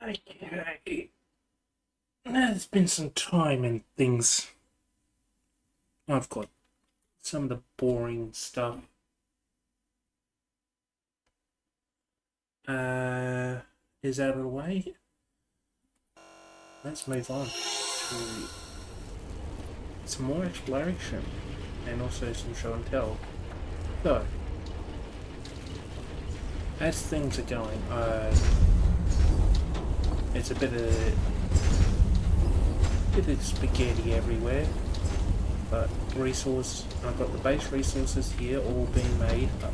Okay. There's been some time and things. I've got some of the boring stuff. Is out of the way. Let's move on to some more exploration and also some show and tell. So, as things are going, it's a bit of spaghetti everywhere, but I've got the base resources here all being made up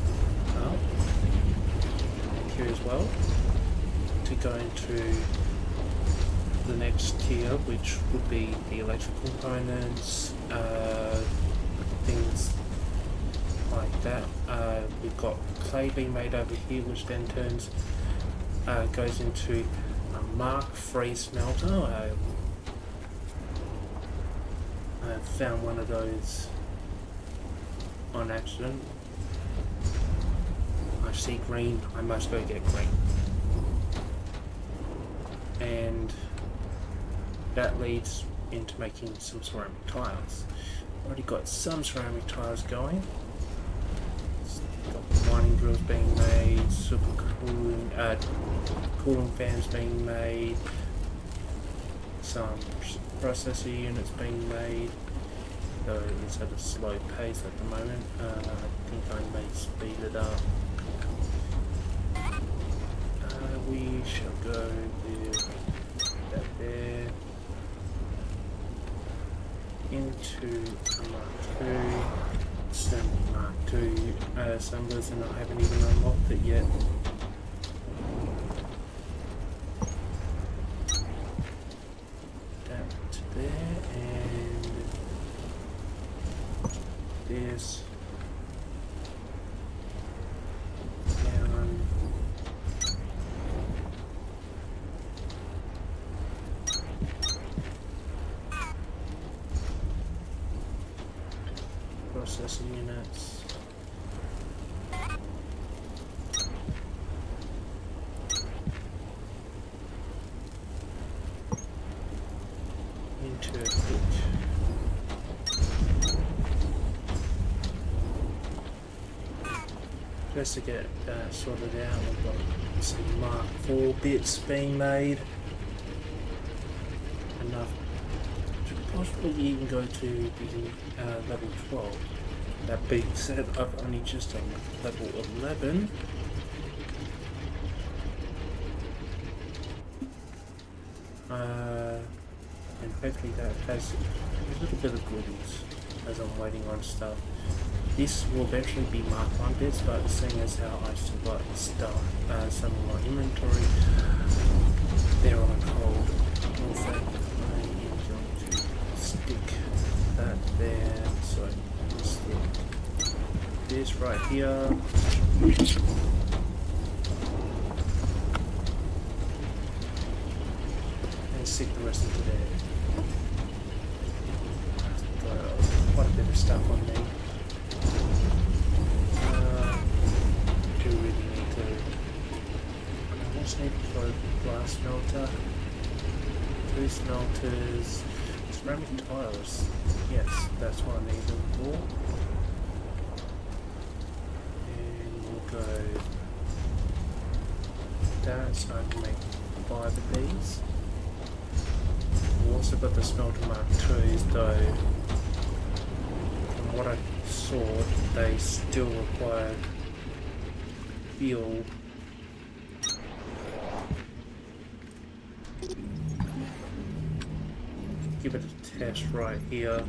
here as well to go into the next tier, which would be the electrical components, things like that. We've got clay being made over here, which then goes into a Mark III smelter. I found one of those on accident. I see green, I must go get green. And that leads into making some ceramic tiles. Already got some ceramic tiles going. Got mining drills being made, super cooling fans being made, some processor units being made, though it's at a slow pace at the moment. I think I may speed it up. We shall go with that there into Mark II, some Mark II assemblers, and I haven't even unlocked it yet. That to there, and there's down. Processing units. Into a pitch. Just to get that sorted out, we've got some Mark IV bits being made. Enough to possibly even go to the level 12. That being said, I've only just done level 11. And hopefully that has a little bit of goodies as I'm waiting on stuff. This will eventually be Mark 1 bits, but seeing as how I've still got stuff, some of my inventory, they're on hold. In fact, I am going to stick that there, so let's stick this right here. And stick the rest into there. Got quite a bit of stuff on me. Do really need to. I also need to go glass smelter, 2 smelters, ceramic tiles. Yes, that's what I need them for. And we'll go that, so I can make 5 of these. We've also got the smelter Mark IIs, though from what I saw, they still require fuel. Give it a test right here.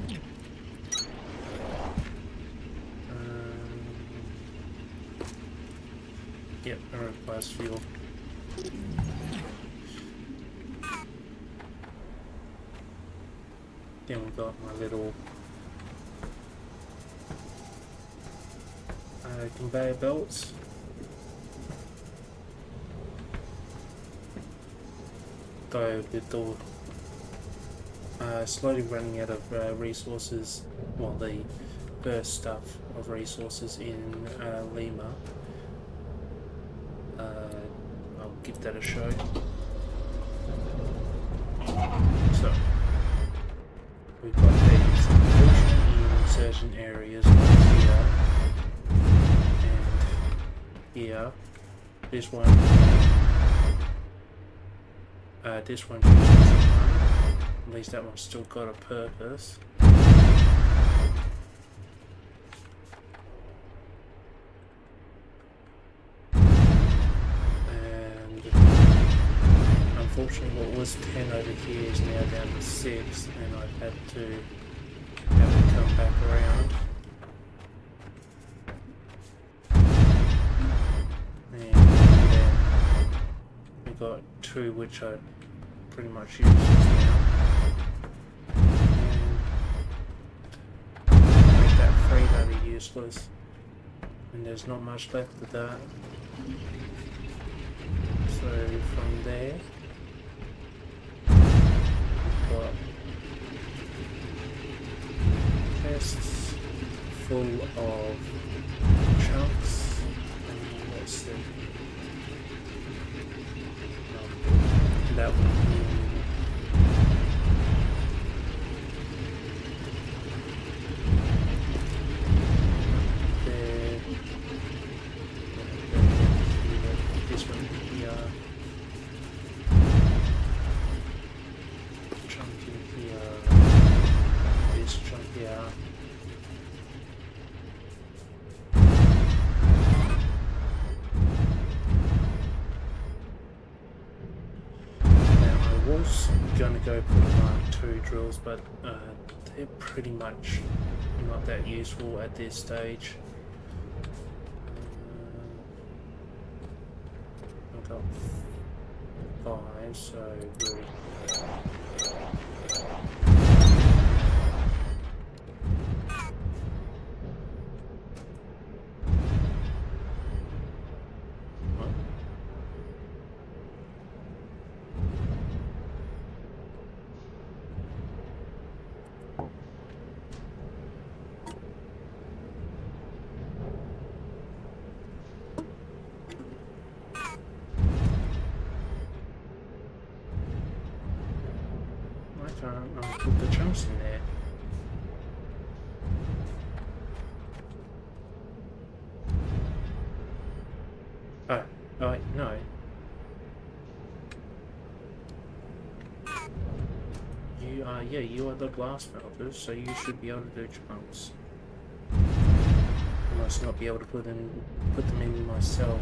Yep, it requires fuel. Then we've got my little conveyor belts. Though with the slowly running out of resources, well, the first stuff of resources in Lima, I'll give that a show. So we've got these unfortunately in certain areas like here and here. This one uses one. At least that one's still got a purpose. And unfortunately what was 10 over here is now down to 6, and I've had to have it come back around. And then we've got 2 which are pretty much useless now. And make that 3 that are useless. And there's not much left of that. So from there, we've got chests full of chunks. And let's see. That one. There. This one here. Chunk in here. This chunk here. I was gonna go put Mark II drills, but they're pretty much not that useful at this stage. I've got 5, so we'll I'll put the chunks in there. Oh, wait, no. You are the glass melters, so you should be able to do chunks. I must not be able to put them in myself.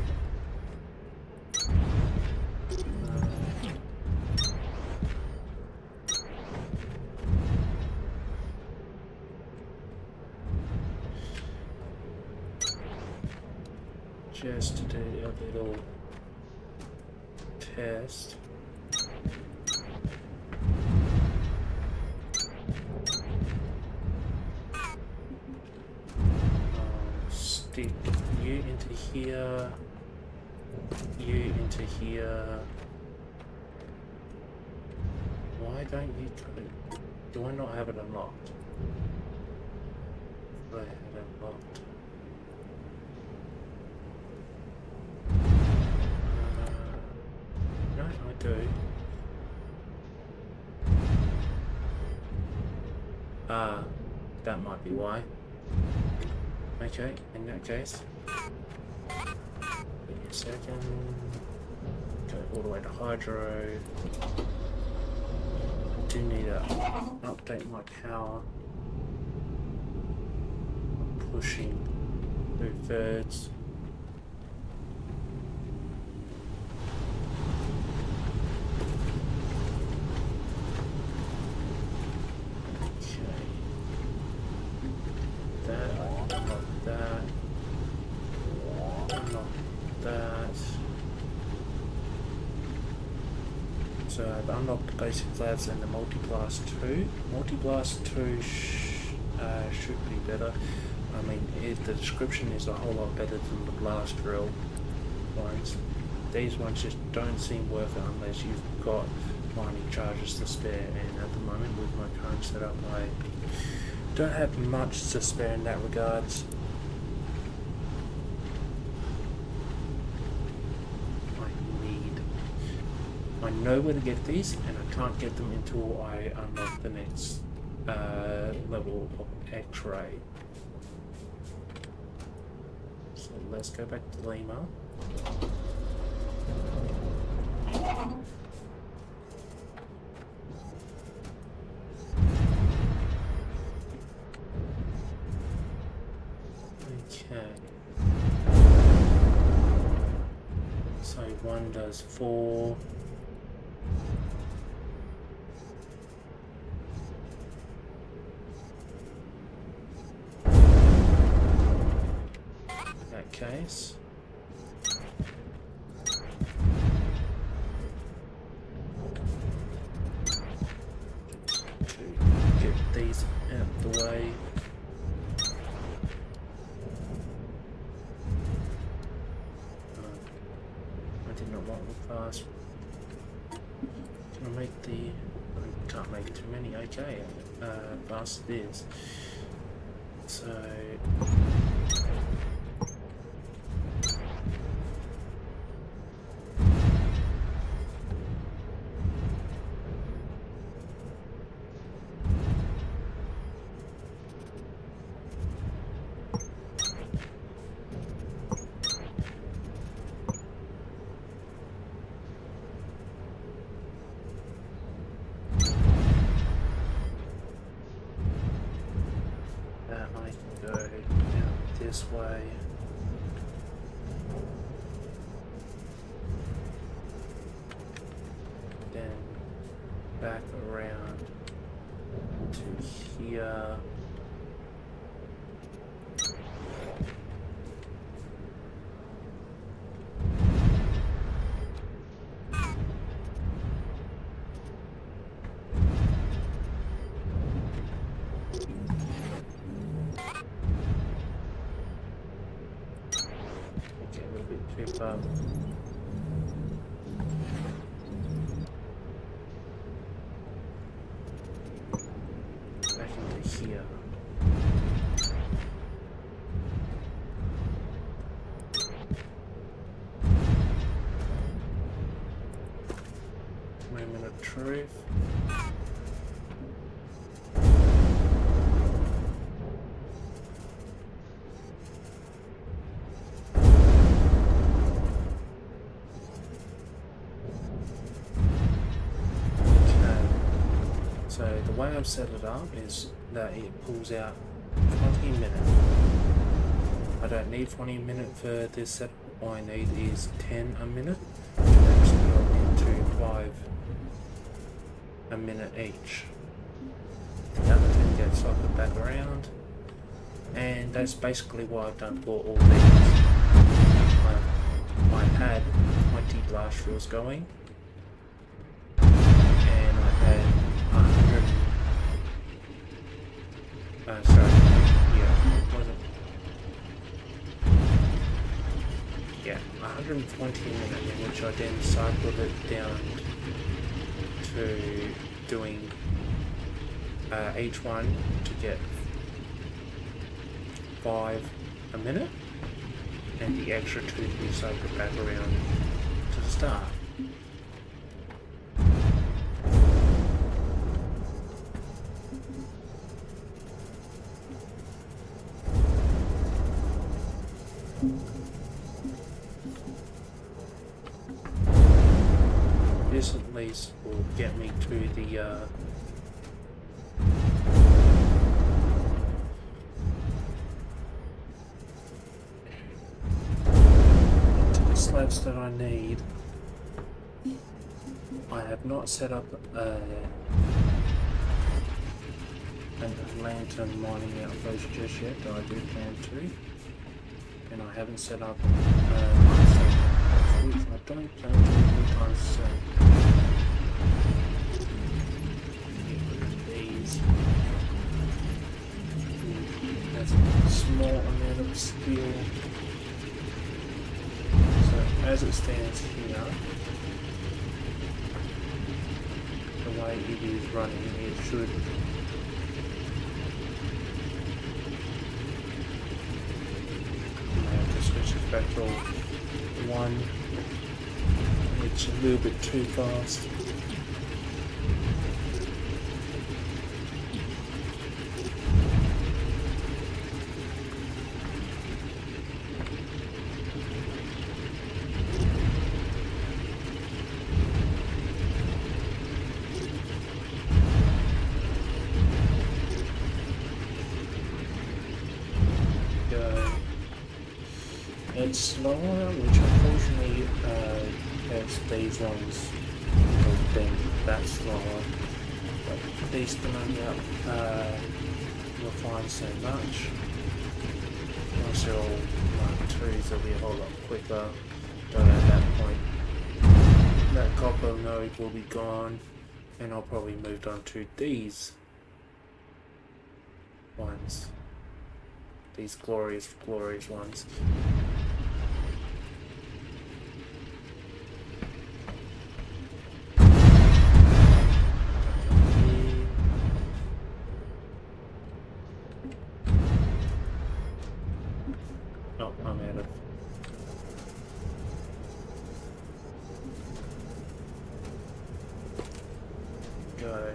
Just to do a little test. Stick you into here, you into here. Why don't you go? Do I not have it unlocked? I have it unlocked. No, I do. That might be why. Okay, in that case, give me a second. Go all the way to hydro. I do need to update my power. I'm pushing 2/3. So I've unlocked the basic labs and the Multiblast 2. Multiblast 2 should be better. I mean, the description is a whole lot better than the blast drill ones. These ones just don't seem worth it unless you've got mining charges to spare, and at the moment with my current setup I don't have much to spare in that regards. I know where to get these, and I can't get them until I unlock the next level of X-ray. So let's go back to Lima. Okay. So one does 4. In that case. To get these out the way. Fast. Can I make the... I can't make too many, okay. Fast it is. So... I can go out this way. Then back around to here. Back into here. Moment of truth. So the way I've set it up is that it pulls out 20 minutes. I don't need 20 minutes for this setup. All I need is 10 a minute to actually go into 5 a minute each. The other 10 gets cycled back around, and that's basically what I've done for all these. I had 20 blast drills going, and I had 100. Sorry. Yeah, was it? Yeah, 120 minutes, in which I then cycled it down to doing each one to get 5 a minute, and the extra 2 to be cycled back around to the start. This at least will get me to the slabs that I need. I have not set up a lantern mining outpost just yet, though I do plan to. And I haven't set up which I don't plan to anytime soon. These. That's a small amount of steel. So as it stands here, the way it is running, it should switch it back to 1. It It's a little bit too fast. It's slower, which unfortunately hurts these ones because being that slower. But these Techtonica you'll find so much. Once they're all Mark 2s, they'll be a whole lot quicker. But at that point, that copper node will be gone, and I'll probably move on to these ones. These glorious, glorious ones. Oh, I'm out of. Go.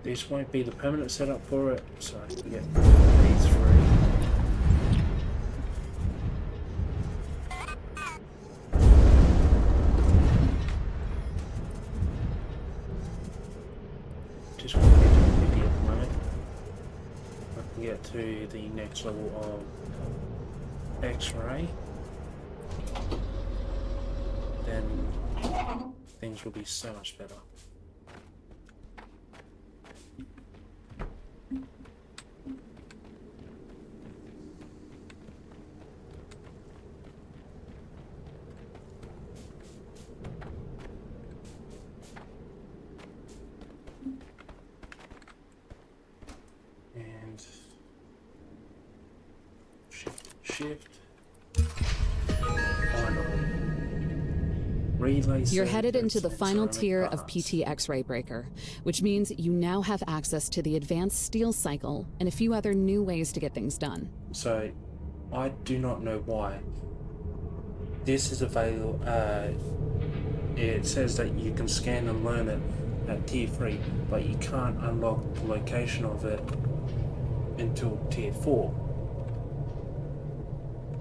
This won't be the permanent setup for it, so we get these three. Just want to get to 50 at the moment. I can get to the next level of X-ray, then things will be so much better. Shift. You're headed into the final tier of PT X-ray breaker, which means you now have access to the advanced steel cycle and a few other new ways to get things done. So, I do not know why. This is available. It says that you can scan and learn it at tier 3, but you can't unlock the location of it until tier 4.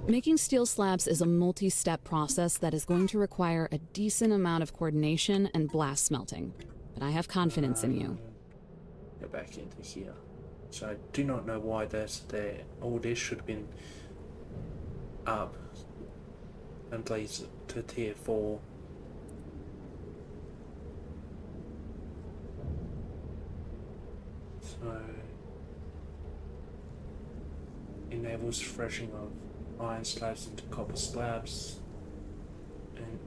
Making steel slabs is a multi-step process that is going to require a decent amount of coordination and blast smelting, but I have confidence in you. Go back into here. So I do not know why that's there. All this should have been up and leads to tier 4. So enables threshing of iron slabs into copper slabs and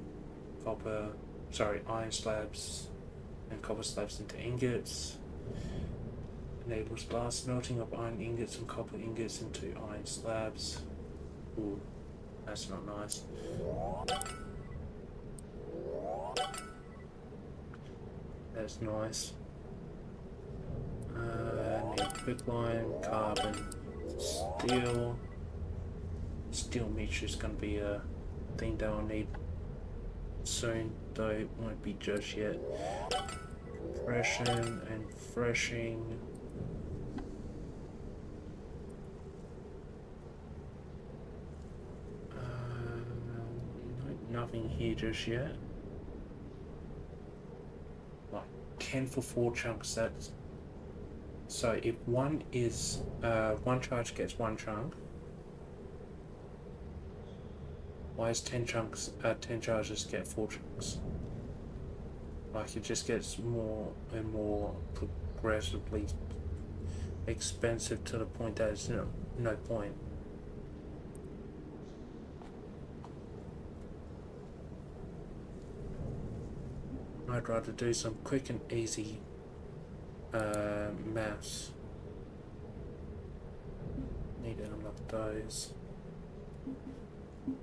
iron slabs and copper slabs into ingots. Enables blast smelting of iron ingots and copper ingots into iron slabs. Ooh, that's not nice. That's nice. Need quicklime, carbon, steel. Steel meat is going to be a thing that I'll need soon, though it won't be just yet. Threshing and threshing. Nothing here just yet. Like 10 for 4 chunks. That's so if one is one charge gets 1 chunk. Why is 10 chunks, 10 charges get 4 chunks? Like it just gets more and more progressively expensive to the point that there's no point. I'd rather do some quick and easy maths. Need to unlock those.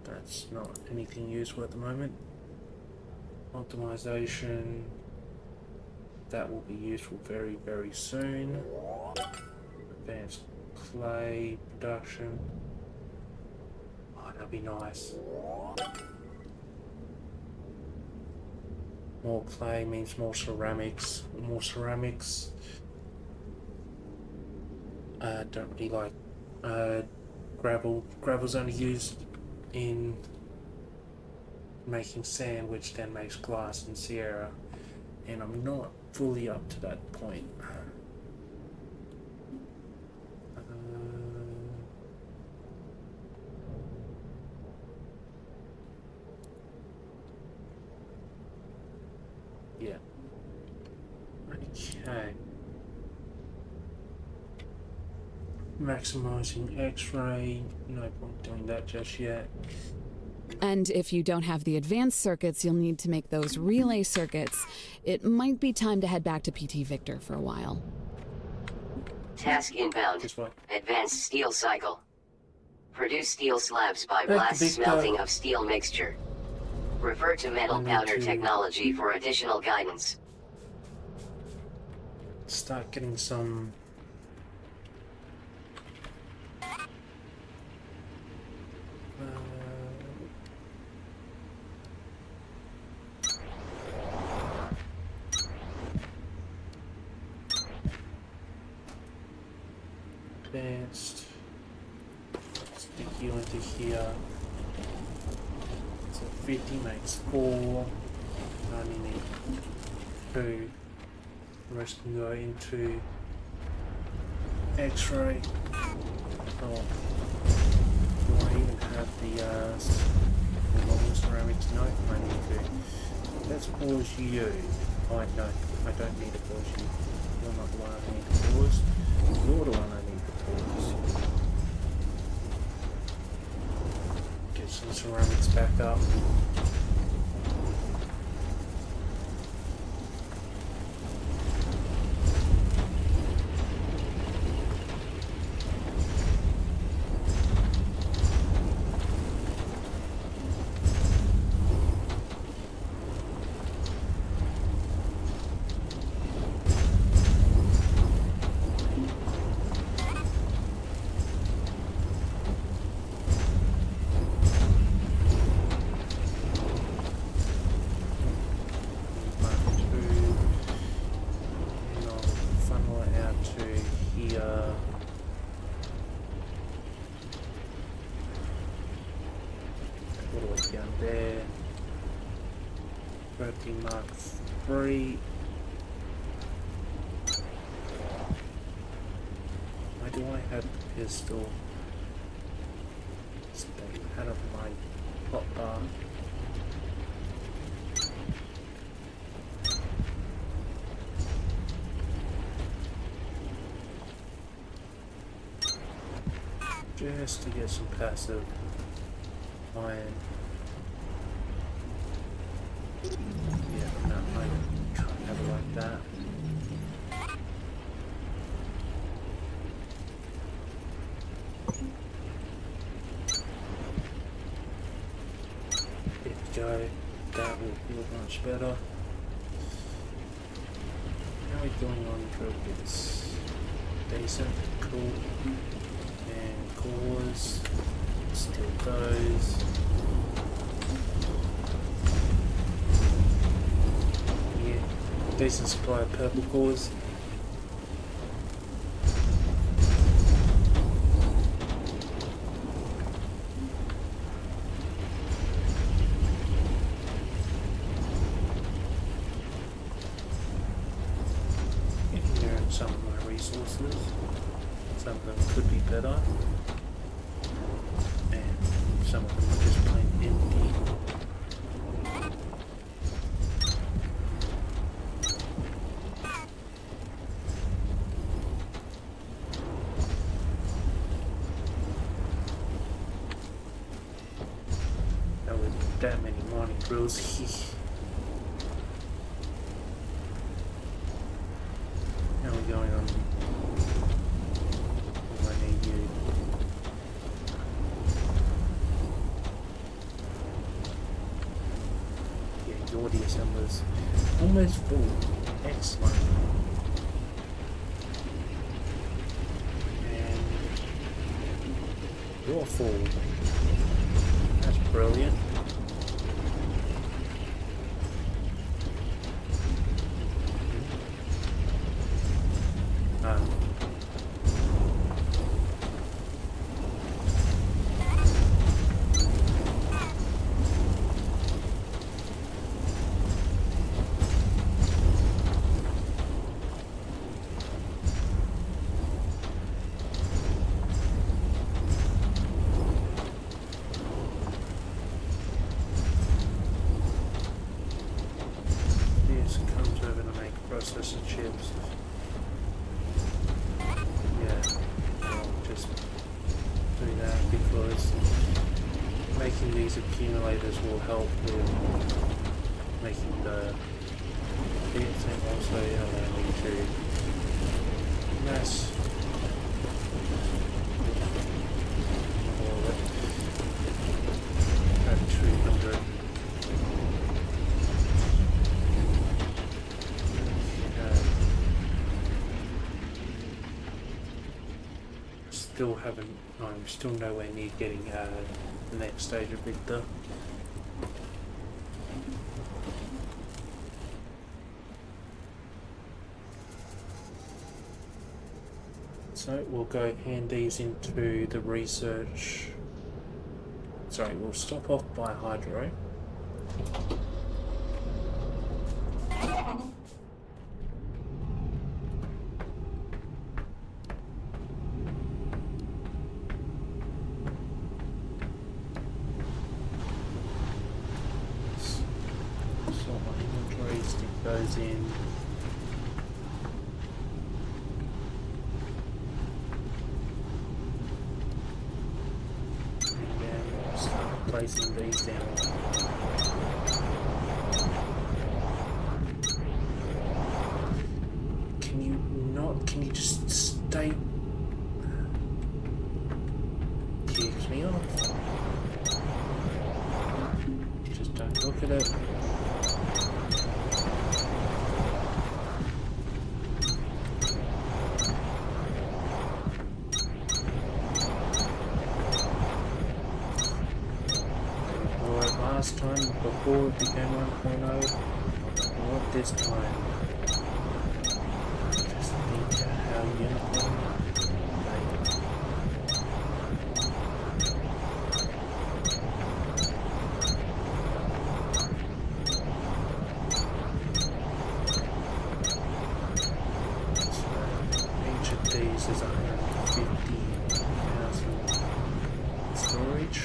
That's not anything useful at the moment. Optimization. That will be useful very, very soon. Advanced clay production. Oh That'd be nice. More clay means more ceramics. More ceramics. Don't really like gravel. Gravel's only used in making sand, which then makes glass in Sierra, and I'm not fully up to that point. Yeah. Okay. Maximizing X-ray. No point doing that just yet. And if you don't have the advanced circuits you'll need to make those relay circuits, it might be time to head back to PT Victor for a while. Task inbound. This one. Advanced steel cycle. Produce steel slabs by Back to blast Victor. smelting of steel mixture. Refer to metal I need powder to- technology for additional guidance. Start getting some advanced. Stick you into here. So 50 makes 4. I only need 2. The rest can go into X-ray. Oh, do I even have the normal ceramics? No, I need to. Let's pause you. Oh, no, I don't need to pause you. You're not the one I need to pause. You're the one I need to pause. Get some ceramics back up. Mark 3. Why do I have the pistol? Stay out of my hot bar. Just to get some passive iron. Yeah, no, I can't have it like that. There we go. That will feel much better. How are we doing on drill bits? Decent, cool. And cores. Still goes. Decent supply of purple cores. Ignoring some of my resources. Some of them could be better. And some of them are just plain empty. That many mining drills. How are we going on? Oh, I need you. Yeah, you're the assemblers. Almost full. Excellent. And you're full. brilliant. Processor chips. Yeah, I'll just do that because making these accumulators will help with making the bits and also allow me to mass all of it at 200. I'm still nowhere near getting the next stage of Victor. So we'll go hand these into the research. Sorry, we'll stop off by Hydro. Goes in. And then we'll start placing these down. Can you just stay? Keeps me off. Just don't look at it. Last time before it became 1.0, not this time. Just think how uniform they are. So each of these is 150,000 storage.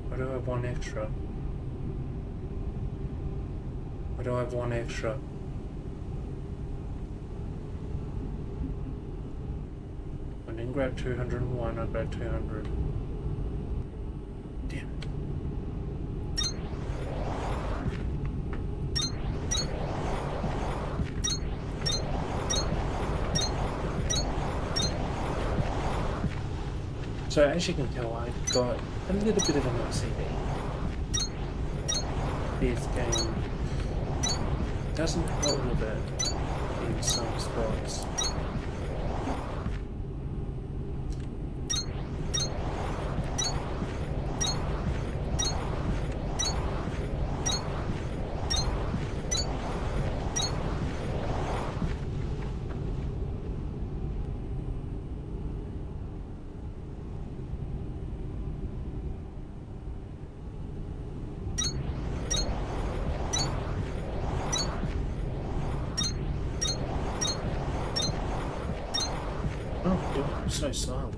Why do I have one extra? Why do I have one extra? I didn't grab 201, I grabbed 200. Damn. So as you can tell, I've got a little bit of an OCD. This game doesn't help with it in some spots. Oh, God, I'm so silent.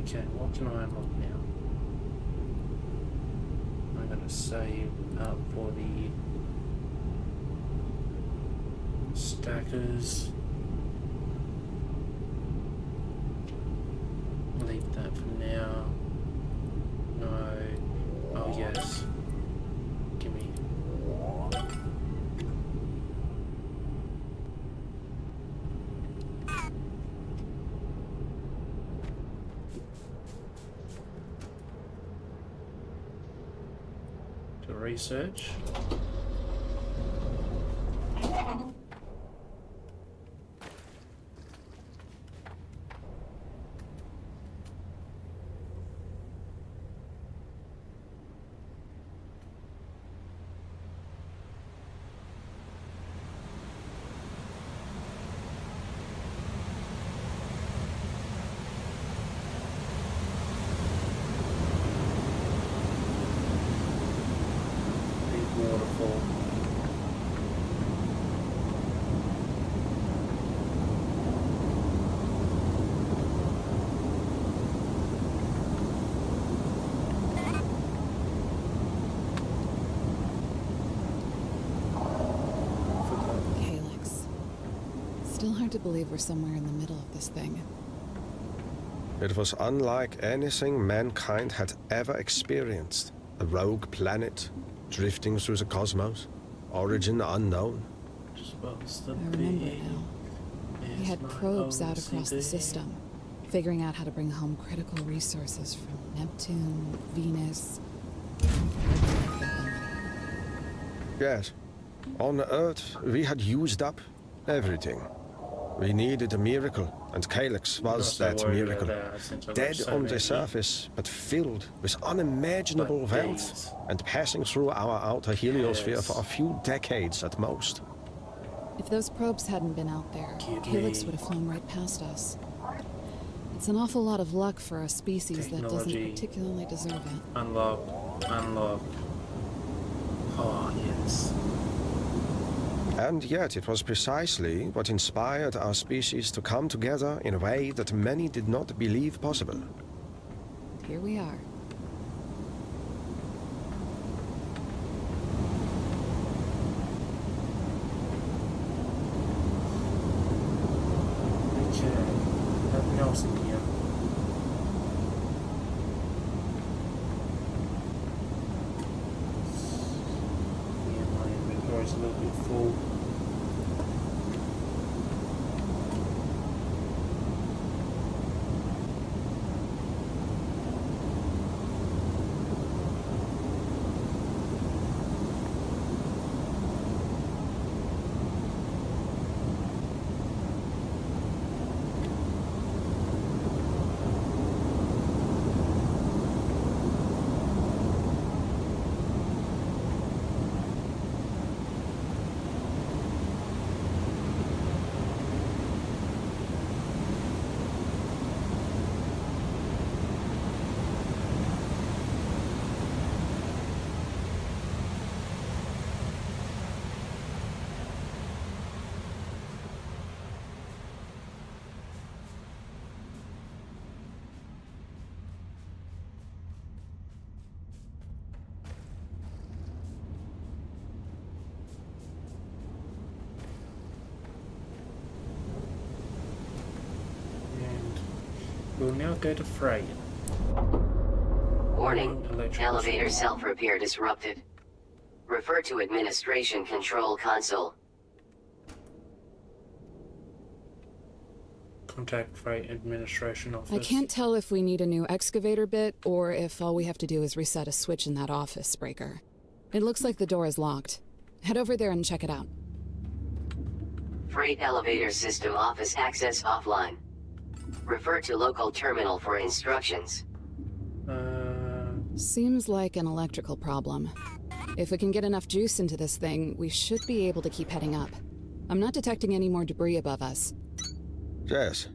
Okay, what can I unlock now? I'm gonna save up for the stackers. Leave that for now. No. Oh yes. Gimme. To research. Waterfall. Calyx. Still hard to believe we're somewhere in the middle of this thing. It was unlike anything mankind had ever experienced. A rogue planet, drifting through the cosmos, origin unknown. I remember now. We had probes out across the system, figuring out how to bring home critical resources from Neptune, Venus. Yes. On Earth, we had used up everything. We needed a miracle, and Calyx was that miracle. Dead on the surface, but filled with unimaginable wealth, and passing through our outer heliosphere for a few decades at most. If those probes hadn't been out there, Calyx would have flown right past us. It's an awful lot of luck for a species that doesn't particularly deserve it. Unlock. Unlock. Oh, yes. And yet it was precisely what inspired our species to come together in a way that many did not believe possible. Here we are. Okay. Nothing else in here. Yeah, my inventory's a little bit full. We'll now go to freight. Warning. Elevator self-repair disrupted. Refer to Administration Control Console. Contact Freight Administration Office. I can't tell if we need a new excavator bit or if all we have to do is reset a switch in that office breaker. It looks like the door is locked. Head over there and check it out. Freight elevator system office access offline. Refer to local terminal for instructions. Seems like an electrical problem. If we can get enough juice into this thing, we should be able to keep heading up. I'm not detecting any more debris above us. Yes.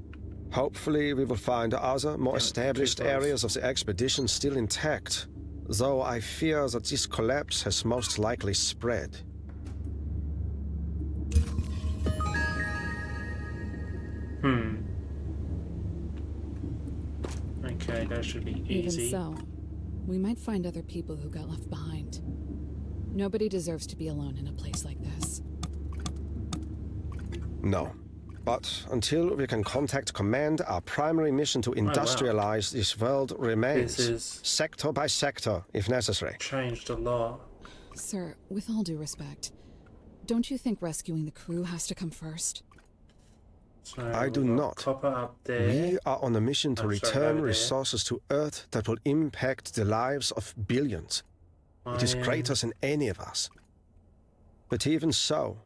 Hopefully we will find other, more established areas of the expedition still intact. Though I fear that this collapse has most likely spread. Okay, that should be easy. Even so, we might find other people who got left behind. Nobody deserves to be alone in a place like this. No. But until we can contact Command, our primary mission to industrialize this world remains. This is sector by sector, if necessary. changed a lot. Sir, with all due respect, don't you think rescuing the crew has to come first? So I do we've got not. Copper up there. We are on a mission to over return there. resources to Earth that will impact the lives of billions. It is greater than any of us. But even so,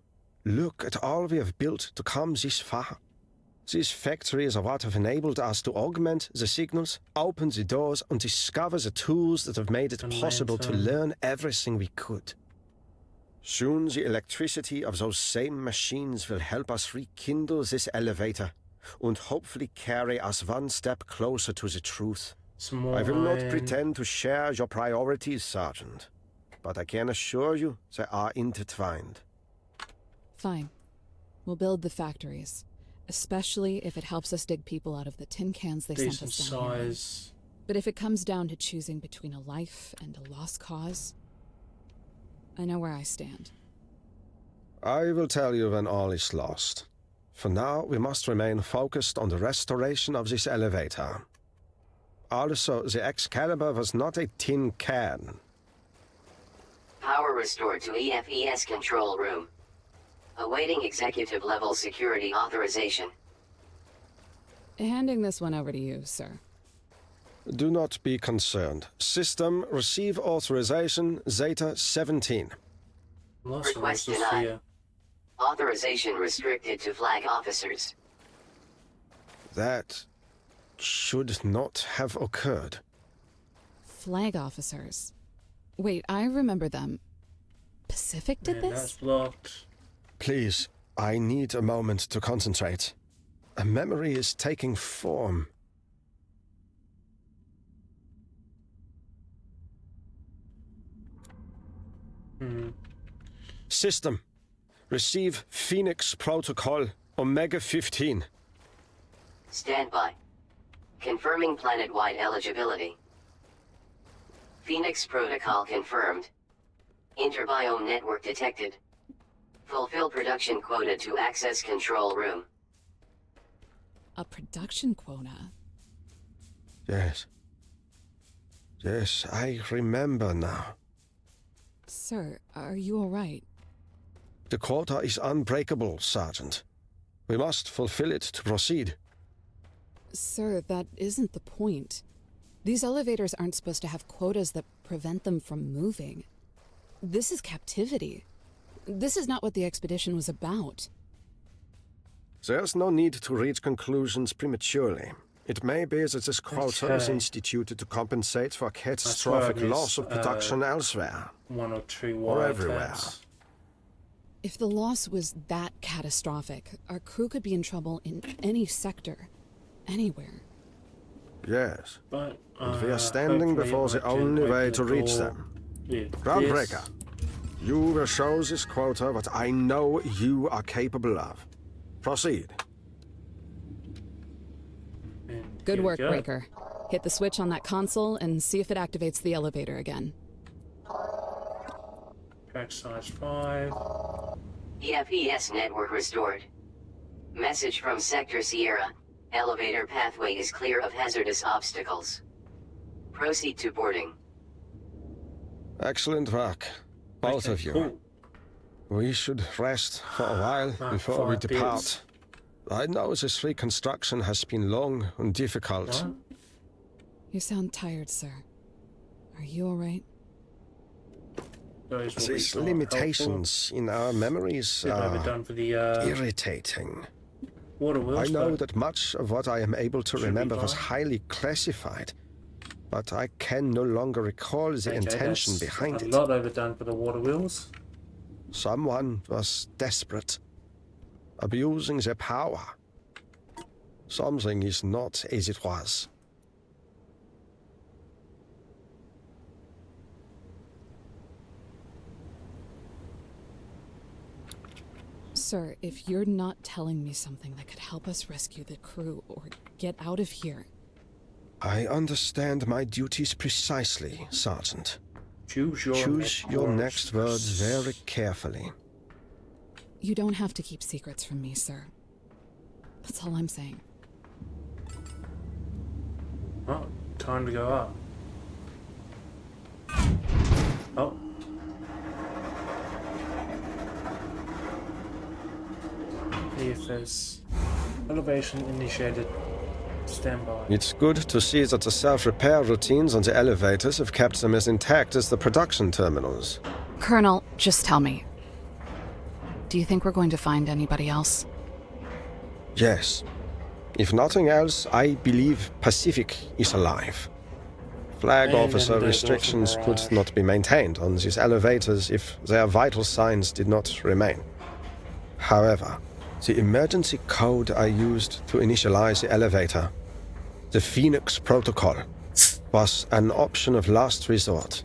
look at all we have built to come this far. These factories are what have enabled us to augment the signals, open the doors, and discover the tools that have made it possible to learn everything we could. Soon the electricity of those same machines will help us rekindle this elevator and hopefully carry us one step closer to the truth. Some more I will not iron. pretend to share your priorities, Sergeant, but I can assure you they are intertwined. Fine. We'll build the factories, especially if it helps us dig people out of the tin cans they sent Decent us down here. size. But if it comes down to choosing between a life and a lost cause, I know where I stand. I will tell you when all is lost. For now, we must remain focused on the restoration of this elevator. Also, the Excalibur was not a tin can. Power restored to EFES control room. Awaiting executive level security authorization. Handing this one over to you, sir. Do not be concerned. System, receive authorization, Zeta 17. Lots of Request resources denied. here. Authorization restricted to flag officers. That should not have occurred. Flag officers. Wait, I remember them. Pacific did And this? that's blocked. Please, I need a moment to concentrate. A memory is taking form. System, receive Phoenix Protocol Omega 15. Standby. Confirming planet-wide eligibility. Phoenix protocol confirmed. Interbiome network detected. Fulfill production quota to access control room. A production quota? Yes. Yes, I remember now. Sir, are you alright? The quota is unbreakable, Sergeant. We must fulfill it to proceed. Sir, that isn't the point. These elevators aren't supposed to have quotas that prevent them from moving. This is captivity. This is not what the expedition was about. There's no need to reach conclusions prematurely. It may be that this quota is Okay. instituted to compensate for I swear I catastrophic loss of missed, production elsewhere. One or two Or wire everywhere. taps. If the loss was that catastrophic, our crew could be in trouble in any sector. Anywhere. Yes, But and we are standing hopefully before I the can only open way the to reach door them. with Groundbreaker. this. You will show this quota what I know you are capable of. Proceed. And Good here we work, go. Breaker. Hit the switch on that console and see if it activates the elevator again. Pack size 5. EFES network restored. Message from Sector Sierra. Elevator pathway is clear of hazardous obstacles. Proceed to boarding. Excellent work, both Okay, of you. Cool. We should rest for a while before we 5 depart. bits. I know this reconstruction has been long and difficult. What? You sound tired, sir. Are you alright? Those will be These not limitations in our memories helpful. Bit are overdone for the irritating. water I wheels. know but that much of what I am able to Should be remember was fine. highly classified, but I can no longer recall the okay, intention that's behind a it. lot overdone for the water wheels. Someone was desperate, abusing their power. Something is not as it was. Sir, if you're not telling me something that could help us rescue the crew or get out of here, I understand my duties precisely, Sergeant. Choose your next words very carefully. You don't have to keep secrets from me, sir. That's all I'm saying. Oh, time to go up. Oh. EFS. Elevation initiated. Stand by. It's good to see that the self-repair routines on the elevators have kept them as intact as the production terminals. Colonel, just tell me. Do you think we're going to find anybody else? Yes. If nothing else, I believe Pacific is alive. Flag And officer there's restrictions also could barrage. not be maintained on these elevators if their vital signs did not remain. However, the emergency code I used to initialize the elevator, the Phoenix Protocol, was an option of last resort.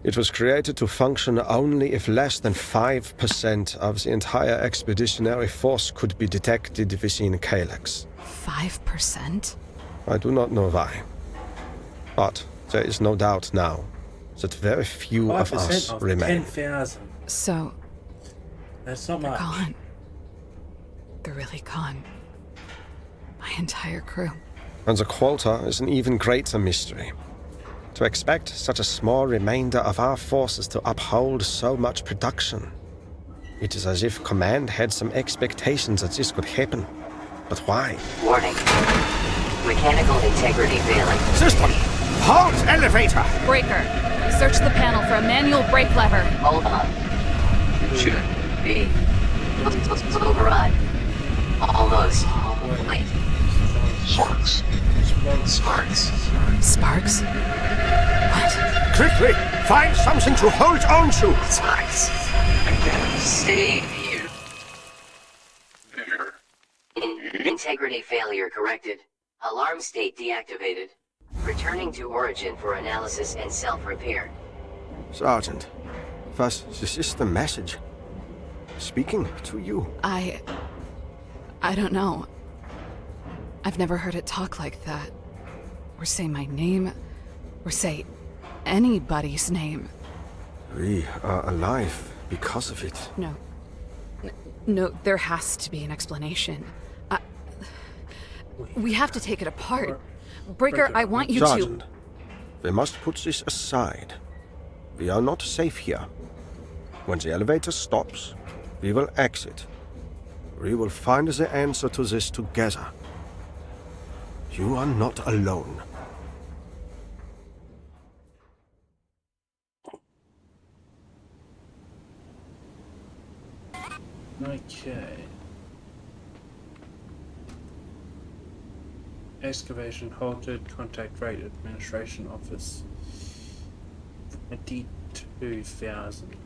It was created to function only if less than 5% of the entire expeditionary force could be detected within Calyx. 5%? I do not know why. But there is no doubt now that very few of 5% us of remain. 10,000. So, That's not they're much. gone. They're really gone. My entire crew. And the quota is an even greater mystery. To expect such a small remainder of our forces to uphold so much production. It is as if Command had some expectations that this could happen. But why? Warning. Mechanical integrity failing. System! Halt elevator! Breaker, search the panel for a manual brake lever. Hold on. Should be. Override. Almost. Wait. Sparks. Sparks? What? Quickly! Find something to hold on to! Sparks. Stay here. Integrity failure corrected. Alarm state deactivated. Returning to origin for analysis and self-repair. Sergeant, was this is the message. Speaking to you. I don't know. I've never heard it talk like that. Or say my name. Or say anybody's name. We are alive because of it. No. No, there has to be an explanation. We have to take it apart. Breaker, I want you Sergeant, we must put this aside. We are not safe here. When the elevator stops, we will exit. We will find the answer to this together. You are not alone. Okay. Excavation halted. Contact rate administration office. 22,000.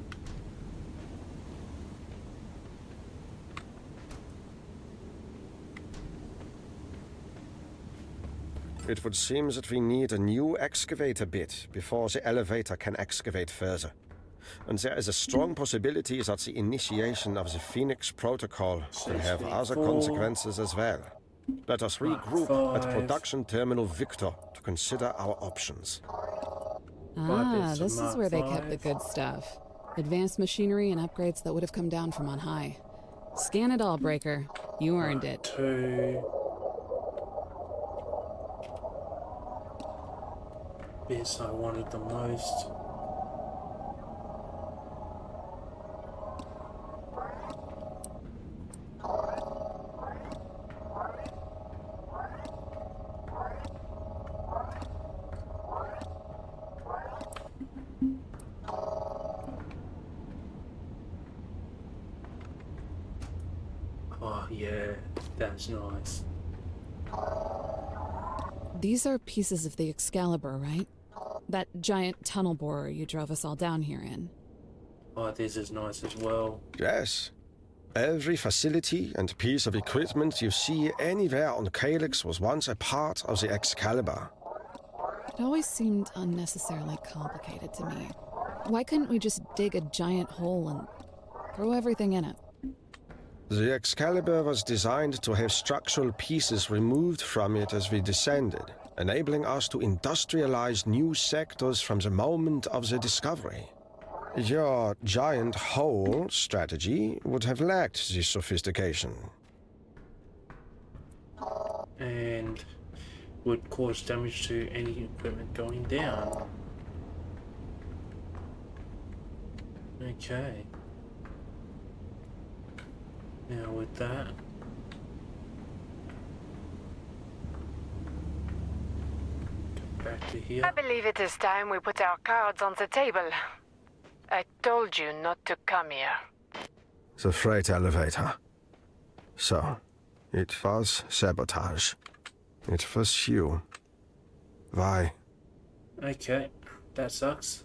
It would seem that we need a new excavator bit before the elevator can excavate further. And there is a strong possibility that the initiation of the Phoenix Protocol will have other consequences as well. Let us regroup at Production Terminal Victor to consider our options. This is where they kept the good stuff. Advanced machinery and upgrades that would have come down from on high. Scan it all, Breaker. You earned it. 2. Bits I wanted the most. Oh yeah, that's nice. These are pieces of the Excalibur, right? That giant tunnel borer you drove us all down here in. Oh, this is nice as well. Yes. Every facility and piece of equipment you see anywhere on Calyx was once a part of the Excalibur. It always seemed unnecessarily complicated to me. Why couldn't we just dig a giant hole and throw everything in it? The Excalibur was designed to have structural pieces removed from it as we descended, enabling us to industrialize new sectors from the moment of the discovery. Your giant hole strategy would have lacked this sophistication. And would cause damage to any equipment going down. Okay. Now with that, go back to here. I believe it is time we put our cards on the table. I told you not to come here. The freight elevator. So, it was sabotage. It was you. Why? Okay, that sucks.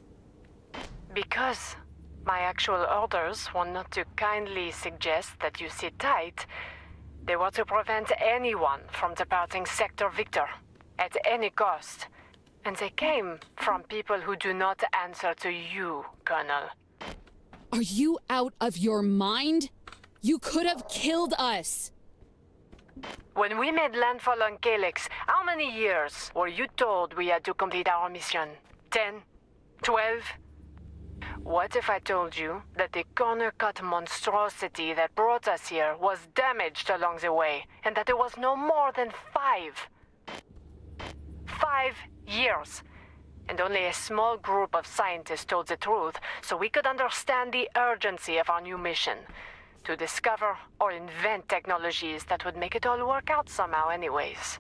Because my actual orders were not to kindly suggest that you sit tight. They were to prevent anyone from departing Sector Victor at any cost. And they came from people who do not answer to you, Colonel. Are you out of your mind? You could have killed us! When we made landfall on Calyx, how many years were you told we had to complete our mission? 10? 12? What if I told you that the corner-cut monstrosity that brought us here was damaged along the way, and that it was no more than 5? 5 years. And only a small group of scientists told the truth, so we could understand the urgency of our new mission. To discover or invent technologies that would make it all work out somehow anyways.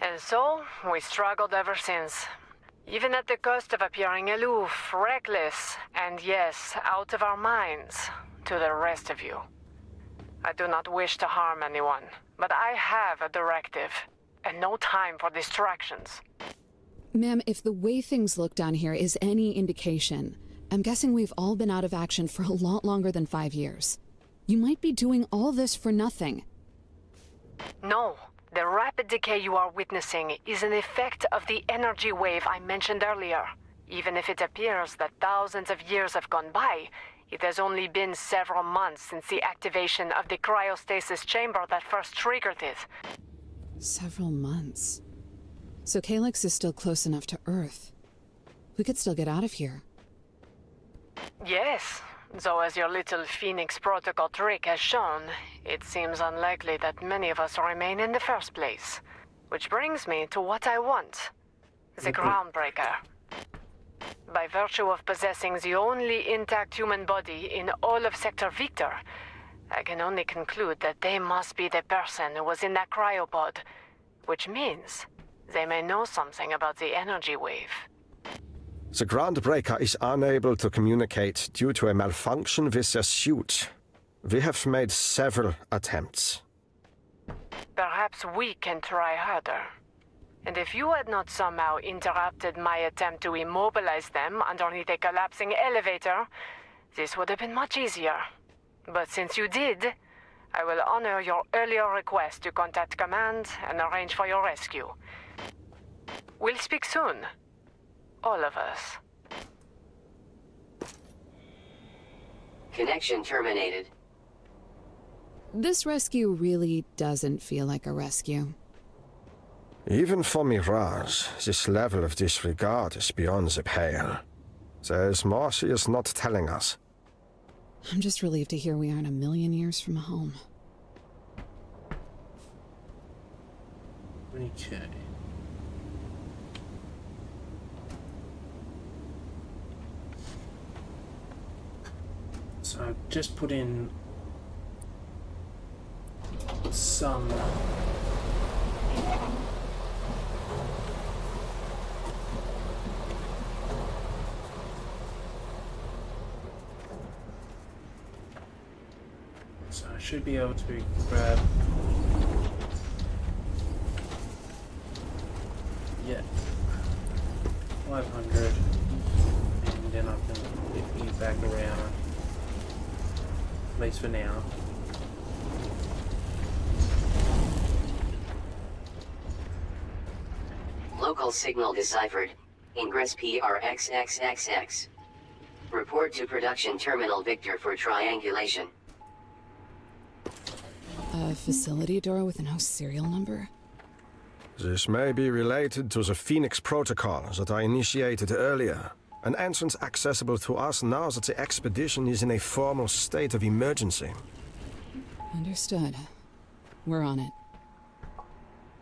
And so, we struggled ever since. Even at the cost of appearing aloof, reckless, and yes, out of our minds, to the rest of you. I do not wish to harm anyone, but I have a directive, and no time for distractions. Ma'am, if the way things look down here is any indication, I'm guessing we've all been out of action for a lot longer than 5 years. You might be doing all this for nothing. No, the rapid decay you are witnessing is an effect of the energy wave I mentioned earlier. Even if it appears that thousands of years have gone by, it has only been several months since the activation of the cryostasis chamber that first triggered it. Several months. So Calyx is still close enough to Earth. We could still get out of here. Yes, though as your little Phoenix Protocol trick has shown, it seems unlikely that many of us remain in the first place. Which brings me to what I want. The Groundbreaker. By virtue of possessing the only intact human body in all of Sector Victor, I can only conclude that they must be the person who was in that cryopod. Which means they may know something about the energy wave. The Groundbreaker is unable to communicate due to a malfunction with their suit. We have made several attempts. Perhaps we can try harder. And if you had not somehow interrupted my attempt to immobilize them underneath a collapsing elevator, this would have been much easier. But since you did, I will honor your earlier request to contact Command and arrange for your rescue. We'll speak soon. All of us. Connection terminated. This rescue really doesn't feel like a rescue. Even for Mirage, this level of disregard is beyond the pale. There's more she is not telling us. I'm just relieved to hear we aren't a million years from home. Okay. So I've just put in some so I should be able to grab yeah 500 and then I can lift you back around. At least for now. Local signal deciphered. Ingress PRXXXX. Report to production terminal Victor for triangulation. A facility door with no serial number? This may be related to the Phoenix Protocol that I initiated earlier. An entrance accessible to us now that the expedition is in a formal state of emergency. Understood. We're on it.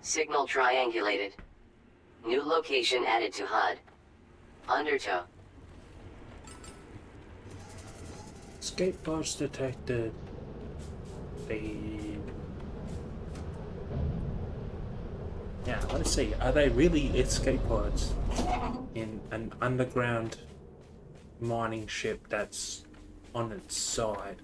Signal triangulated. New location added to HUD. Undertow. Escape pods detected. Yeah, let's see. Are they really escape pods in an underground mining ship that's on its side?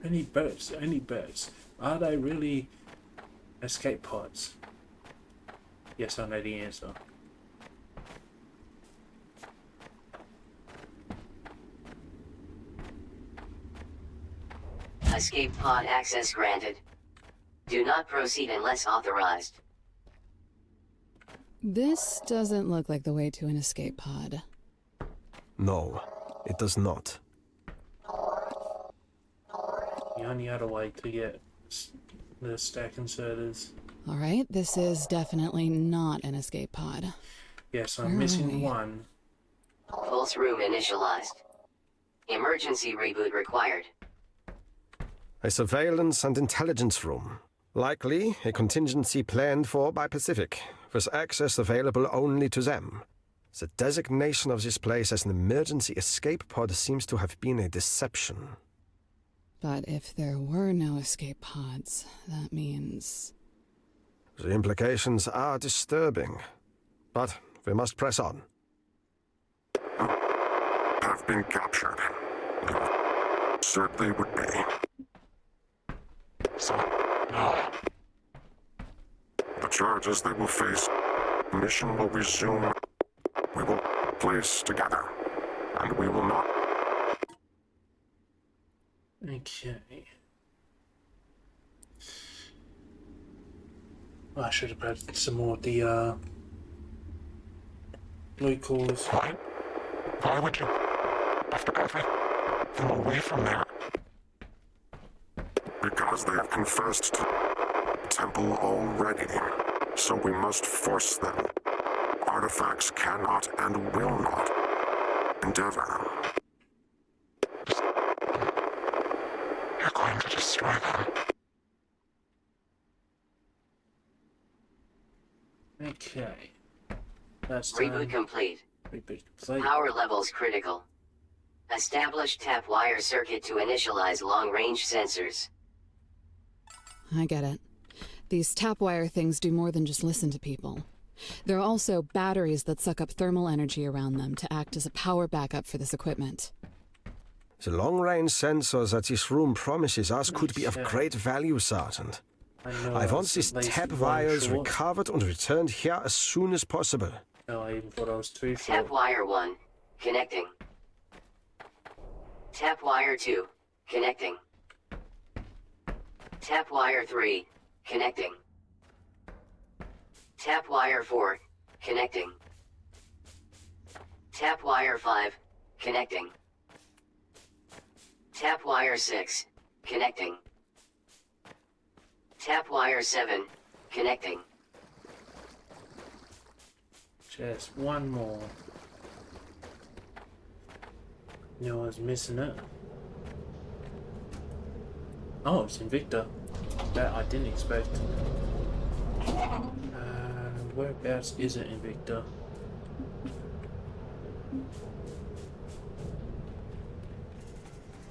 Any birds? Any birds? Are they really escape pods? Yes, I know the answer. Escape pod access granted. Do not proceed unless authorized. This doesn't look like the way to an escape pod. No, it does not. The only other way to get the stack inserters. Alright, this is definitely not an escape pod. Yes, Where I'm are missing we? one. Pulse room initialized. Emergency reboot required. A surveillance and intelligence room. Likely a contingency planned for by Pacific, with access available only to them. The designation of this place as an emergency escape pod seems to have been a deception. But if there were no escape pods, that means... The implications are disturbing, but we must press on. Have been captured. Said they would be. So, now. The charges they will face. Mission will resume. We will place together. And we will not. Okay. I should have had some more of the blue calls. Why would you have to get them away from there? Because they have confessed to Temple already. So we must force them. Artifacts cannot and will not endeavor. You're going to destroy them. Okay. That's Reboot complete. Reboot complete. Power levels critical. Establish tap wire circuit to initialize long-range sensors. I get it. These tap wire things do more than just listen to people. There are also batteries that suck up thermal energy around them to act as a power backup for this equipment. The long-range sensors that this room promises us could be of great value, Sergeant. I want these tap wires recovered and returned here as soon as possible. No, I even thought I was too short. Tap wire 1. Connecting. Tap wire 2. Connecting. Tap wire 3. Connecting. Tap wire 4. Connecting. Tap wire 5. Connecting. Tap wire 6. Connecting. Tap wire 7. Connecting. Just one more. No, I was missing it. Oh, it's Invicta. That I didn't expect. Whereabouts is it, Invicta?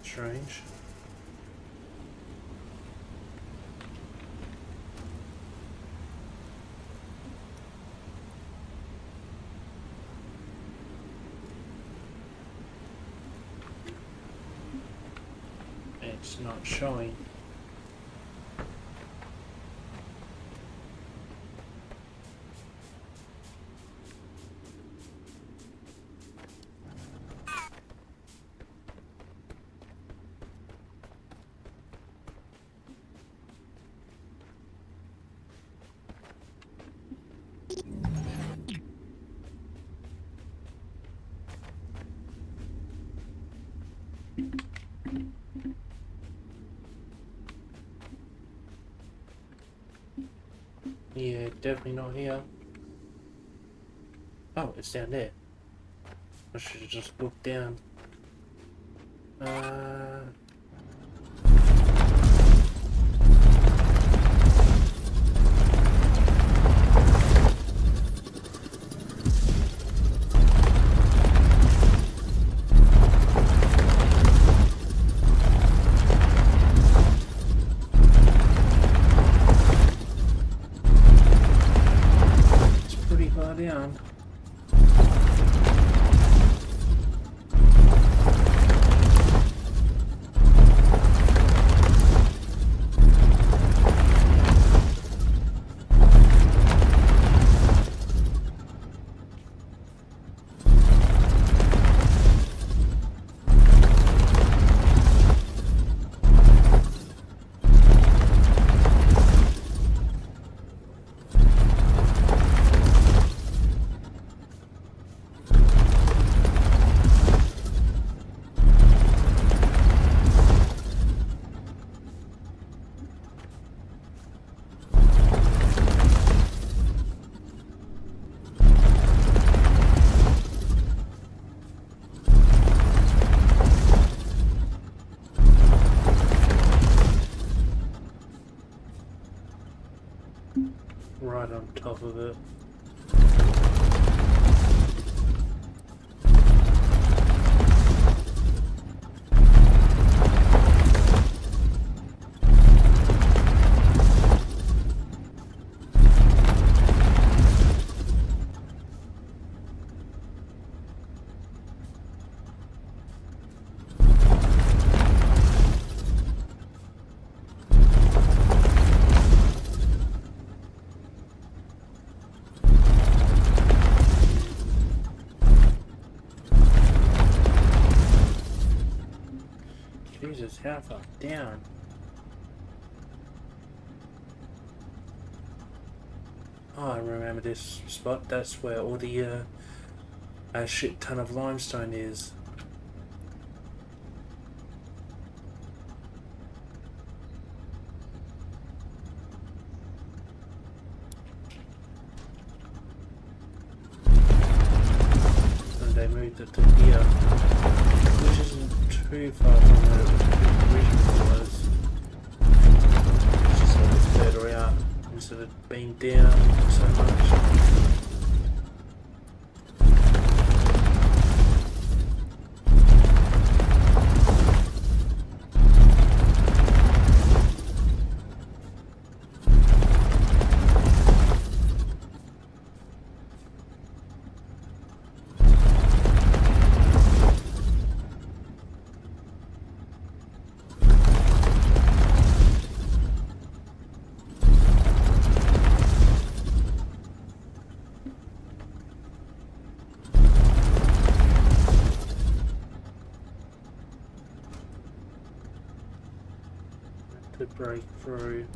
Strange. It's not showing. Yeah, definitely not here. Oh, it's down there. I should have just looked down. It's pretty far down. Right on top of it. Jesus, how far down? Oh, I remember this spot. That's where all the shit ton of limestone is. And they moved it to here, which isn't too far from where it originally was. It's just a bit further out instead of being down so much. To break through.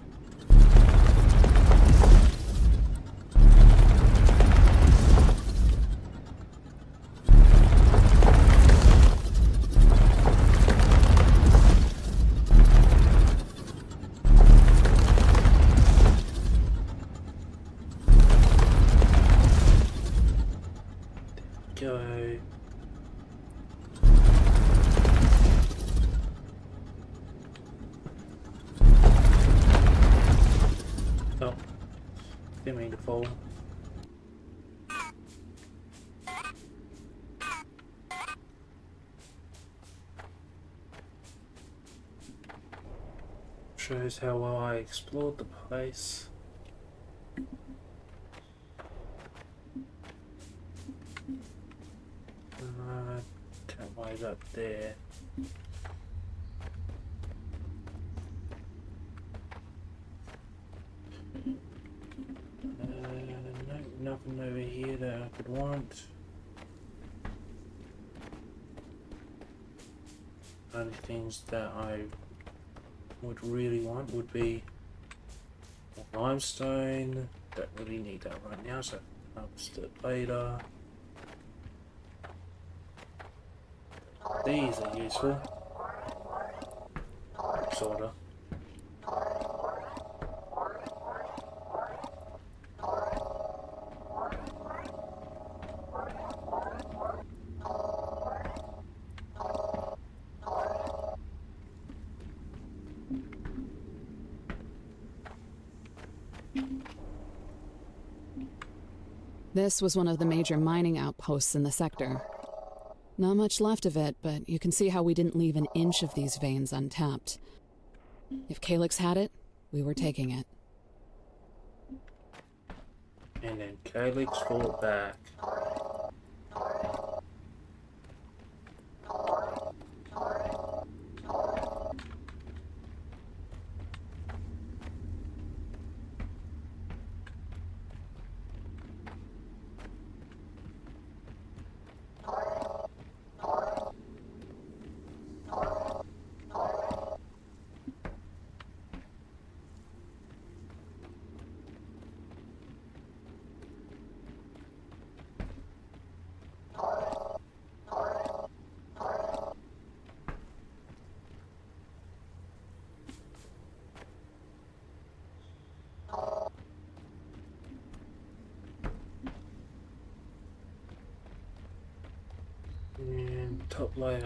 Go. Oh, didn't mean to fall. Shows how well I explored the place. Can't wise up there. No, nothing over here that I could want. Only things that I would really want would be limestone. Don't really need that right now, so harvest it later. These are useful. sorta. This was one of the major mining outposts in the sector. Not much left of it, but you can see how we didn't leave an inch of these veins untapped. If Calyx had it, we were taking it. And then Calyx fought back. And top layer.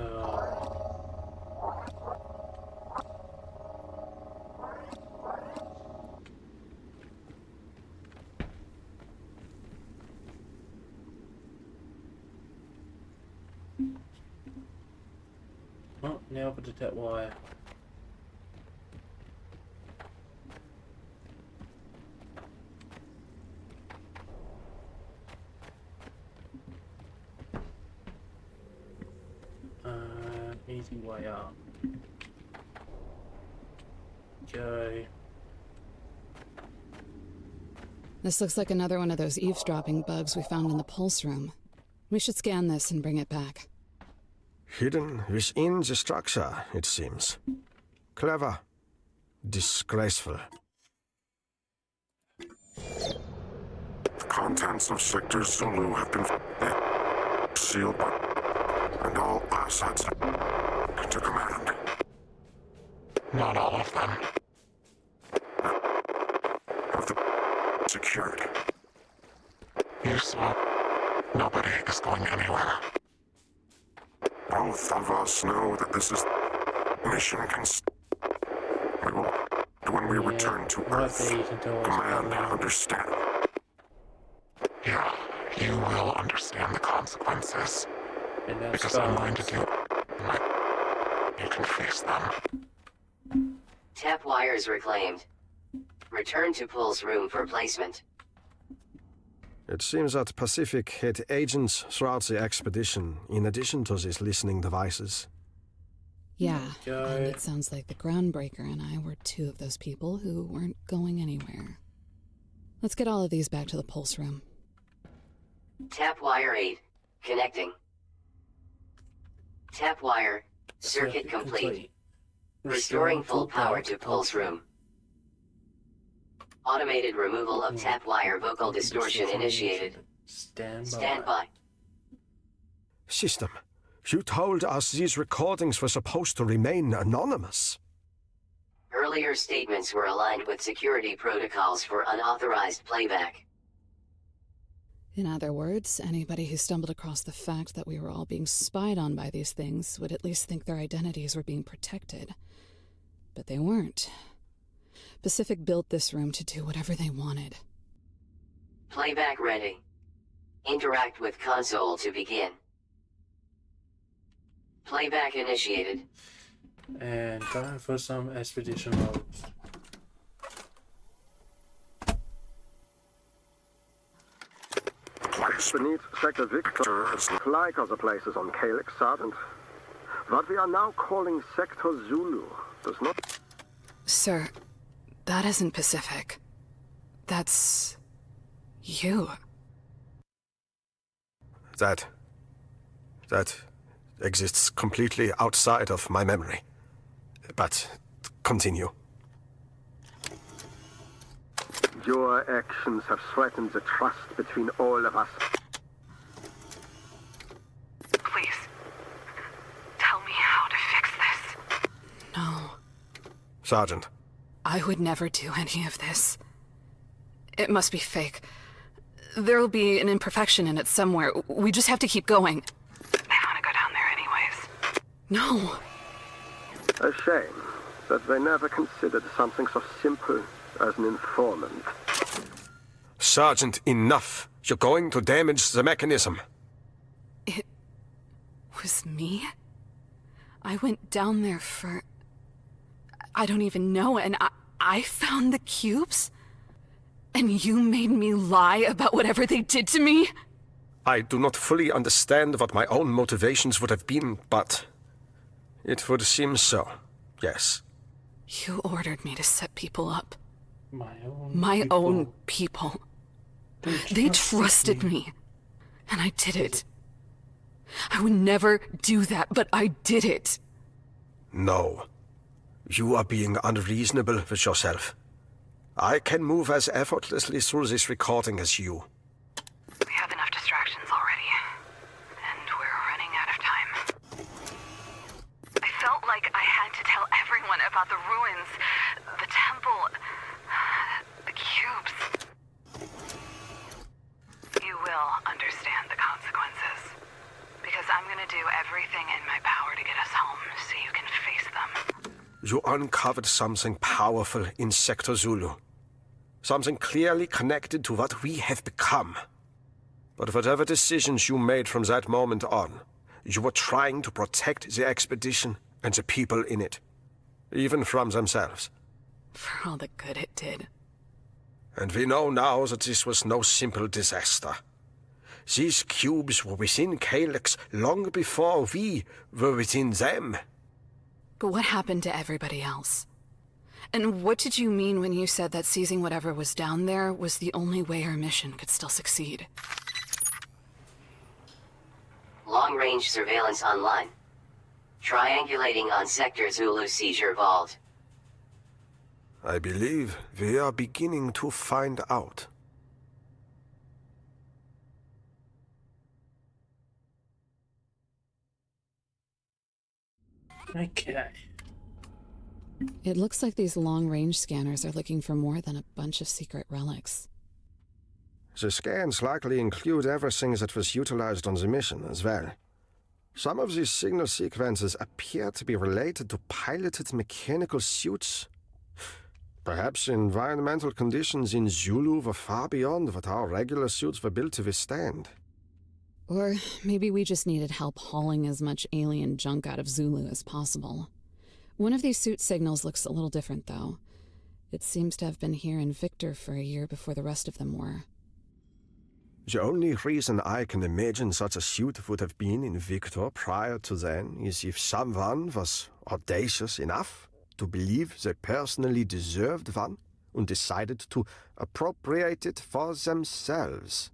Oh, now I've got to that wire. Easy way up. Okay. This looks like another one of those eavesdropping bugs we found in the pulse room. We should scan this and bring it back. Hidden within the structure, it seems. Clever. Disgraceful. The contents of Sector Zulu have been sealed and all assets to command. Not all of them. Have the secured. You saw. Nobody is going anywhere. Both of us know that this is mission we will, when we return to Earth, command understand. Yeah, you will understand the consequences. Because I'm going to do you can face them. Tap wires reclaimed. Return to Pulse room for placement. It seems that Pacific had agents throughout the expedition, in addition to these listening devices. Yeah, and it sounds like the Groundbreaker and I were two of those people who weren't going anywhere. Let's get all of these back to the Pulse room. Tap wire 8. Connecting. Tap wire. Circuit complete. Restoring full power to Pulse room. Automated removal of tap wire vocal distortion initiated. Stand by. System, you told us these recordings were supposed to remain anonymous. Earlier statements were aligned with security protocols for unauthorized playback. In other words, anybody who stumbled across the fact that we were all being spied on by these things would at least think their identities were being protected. But they weren't. Pacific built this room to do whatever they wanted. Playback ready. Interact with console to begin. Playback initiated. And going for some expedition modes. Place Beneath Sector Victor is like other places on Calyx, Sergeant. What we are now calling Sector Zulu does not... Sir, that isn't Pacific. That's... you. That exists completely outside of my memory. But continue. Your actions have threatened the trust between all of us. Please, tell me how to fix this. No. Sergeant. I would never do any of this. It must be fake. There'll be an imperfection in it somewhere. We just have to keep going. I want to go down there anyways. No. A shame that they never considered something so simple as an informant. Sergeant, enough. You're going to damage the mechanism. It was me? I went down there for... I don't even know, and I found the cubes? And you made me lie about whatever they did to me? I do not fully understand what my own motivations would have been, but it would seem so, yes. You ordered me to set people up. My own people. They trusted me. And I did it. I would never do that, but I did it. No. You are being unreasonable with yourself. I can move as effortlessly through this recording as you. We have enough distractions already. And we're running out of time. I felt like I had to tell everyone about the ruins, the temple, the cubes. You will understand the consequences. Because I'm gonna do everything in my power to get us home so you can face them. You uncovered something powerful in Sector Zulu. Something clearly connected to what we have become. But whatever decisions you made from that moment on, you were trying to protect the expedition and the people in it. Even from themselves. For all the good it did. And we know now that this was no simple disaster. These cubes were within Calyx long before we were within them. But what happened to everybody else? And what did you mean when you said that seizing whatever was down there was the only way our mission could still succeed? Long-range surveillance online. Triangulating on Sector Zulu seizure vault. I believe we are beginning to find out. Okay. It looks like these long-range scanners are looking for more than a bunch of secret relics. The scans likely include everything that was utilized on the mission as well. Some of these signal sequences appear to be related to piloted mechanical suits. Perhaps environmental conditions in Zulu were far beyond what our regular suits were built to withstand. Or maybe we just needed help hauling as much alien junk out of Zulu as possible. One of these suit signals looks a little different, though. It seems to have been here in Victor for a year before the rest of them were. The only reason I can imagine such a suit would have been in Victor prior to then is if someone was audacious enough to believe they personally deserved one and decided to appropriate it for themselves.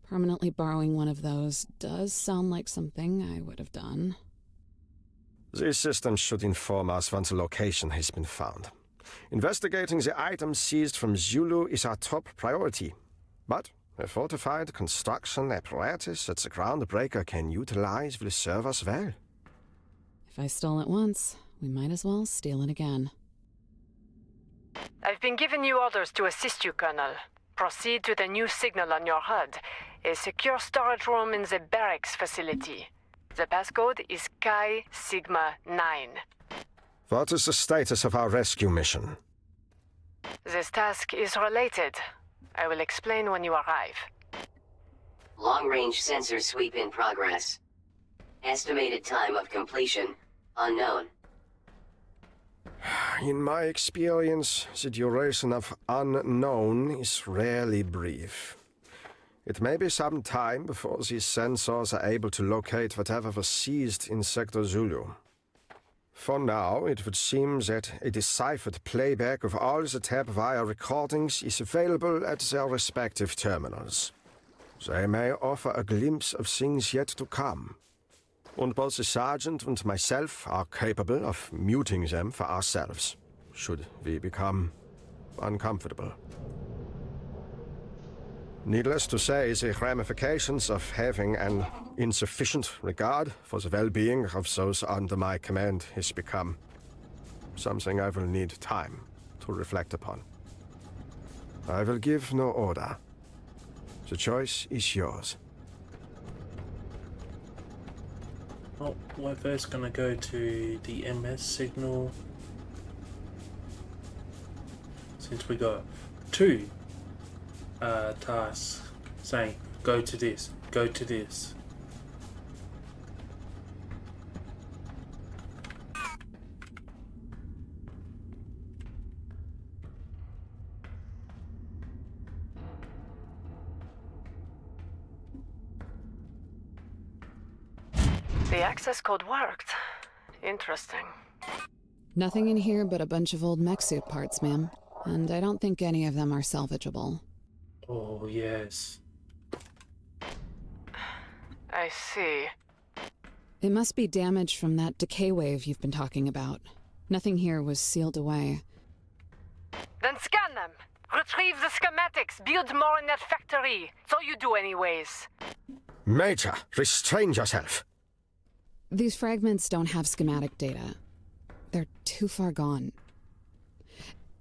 Permanently borrowing one of those does sound like something I would have done. These systems should inform us once a location has been found. Investigating the items seized from Zulu is our top priority. But a fortified construction apparatus that the Groundbreaker can utilize will serve us well. If I stole it once, we might as well steal it again. I've been giving you orders to assist you, Colonel. Proceed to the new signal on your HUD. A secure storage room in the barracks facility. The passcode is Chi Sigma 9. What is the status of our rescue mission? This task is related. I will explain when you arrive. Long-range sensor sweep in progress. Estimated time of completion, unknown. In my experience, the duration of unknown is rarely brief. It may be some time before these sensors are able to locate whatever was seized in Sector Zulu. For now, it would seem that a deciphered playback of all the tap-wire recordings is available at their respective terminals. They may offer a glimpse of things yet to come. And both the sergeant and myself are capable of muting them for ourselves, should we become uncomfortable. Needless to say, the ramifications of having an insufficient regard for the well-being of those under my command has become something I will need time to reflect upon. I will give no order. The choice is yours. Well, we're first gonna go to the MS signal. Since we got two tasks saying go to this, go to this. The access code worked. Interesting. Nothing in here but a bunch of old mech suit parts, ma'am. And I don't think any of them are salvageable. Oh, yes. I see. It must be damage from that decay wave you've been talking about. Nothing here was sealed away. Then scan them! Retrieve the schematics! Build more in that factory! So you do anyways. Major, restrain yourself. These fragments don't have schematic data. They're too far gone.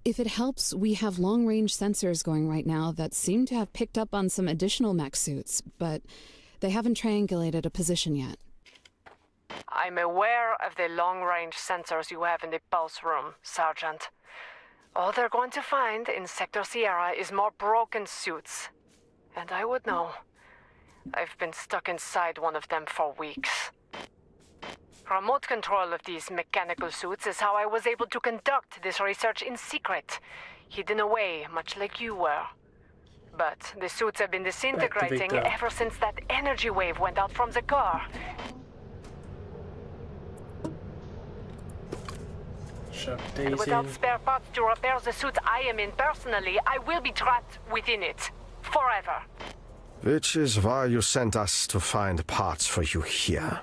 If it helps, we have long-range sensors going right now that seem to have picked up on some additional mech suits, but they haven't triangulated a position yet. I'm aware of the long-range sensors you have in the pulse room, Sergeant. All they're going to find in Sector Sierra is more broken suits. And I would know. I've been stuck inside one of them for weeks. Remote control of these mechanical suits is how I was able to conduct this research in secret, hidden away, much like you were. But the suits have been disintegrating ever since that energy wave went out from the core. And without spare parts to repair the suit I am in personally, I will be trapped within it. Forever. Which is why you sent us to find parts for you here.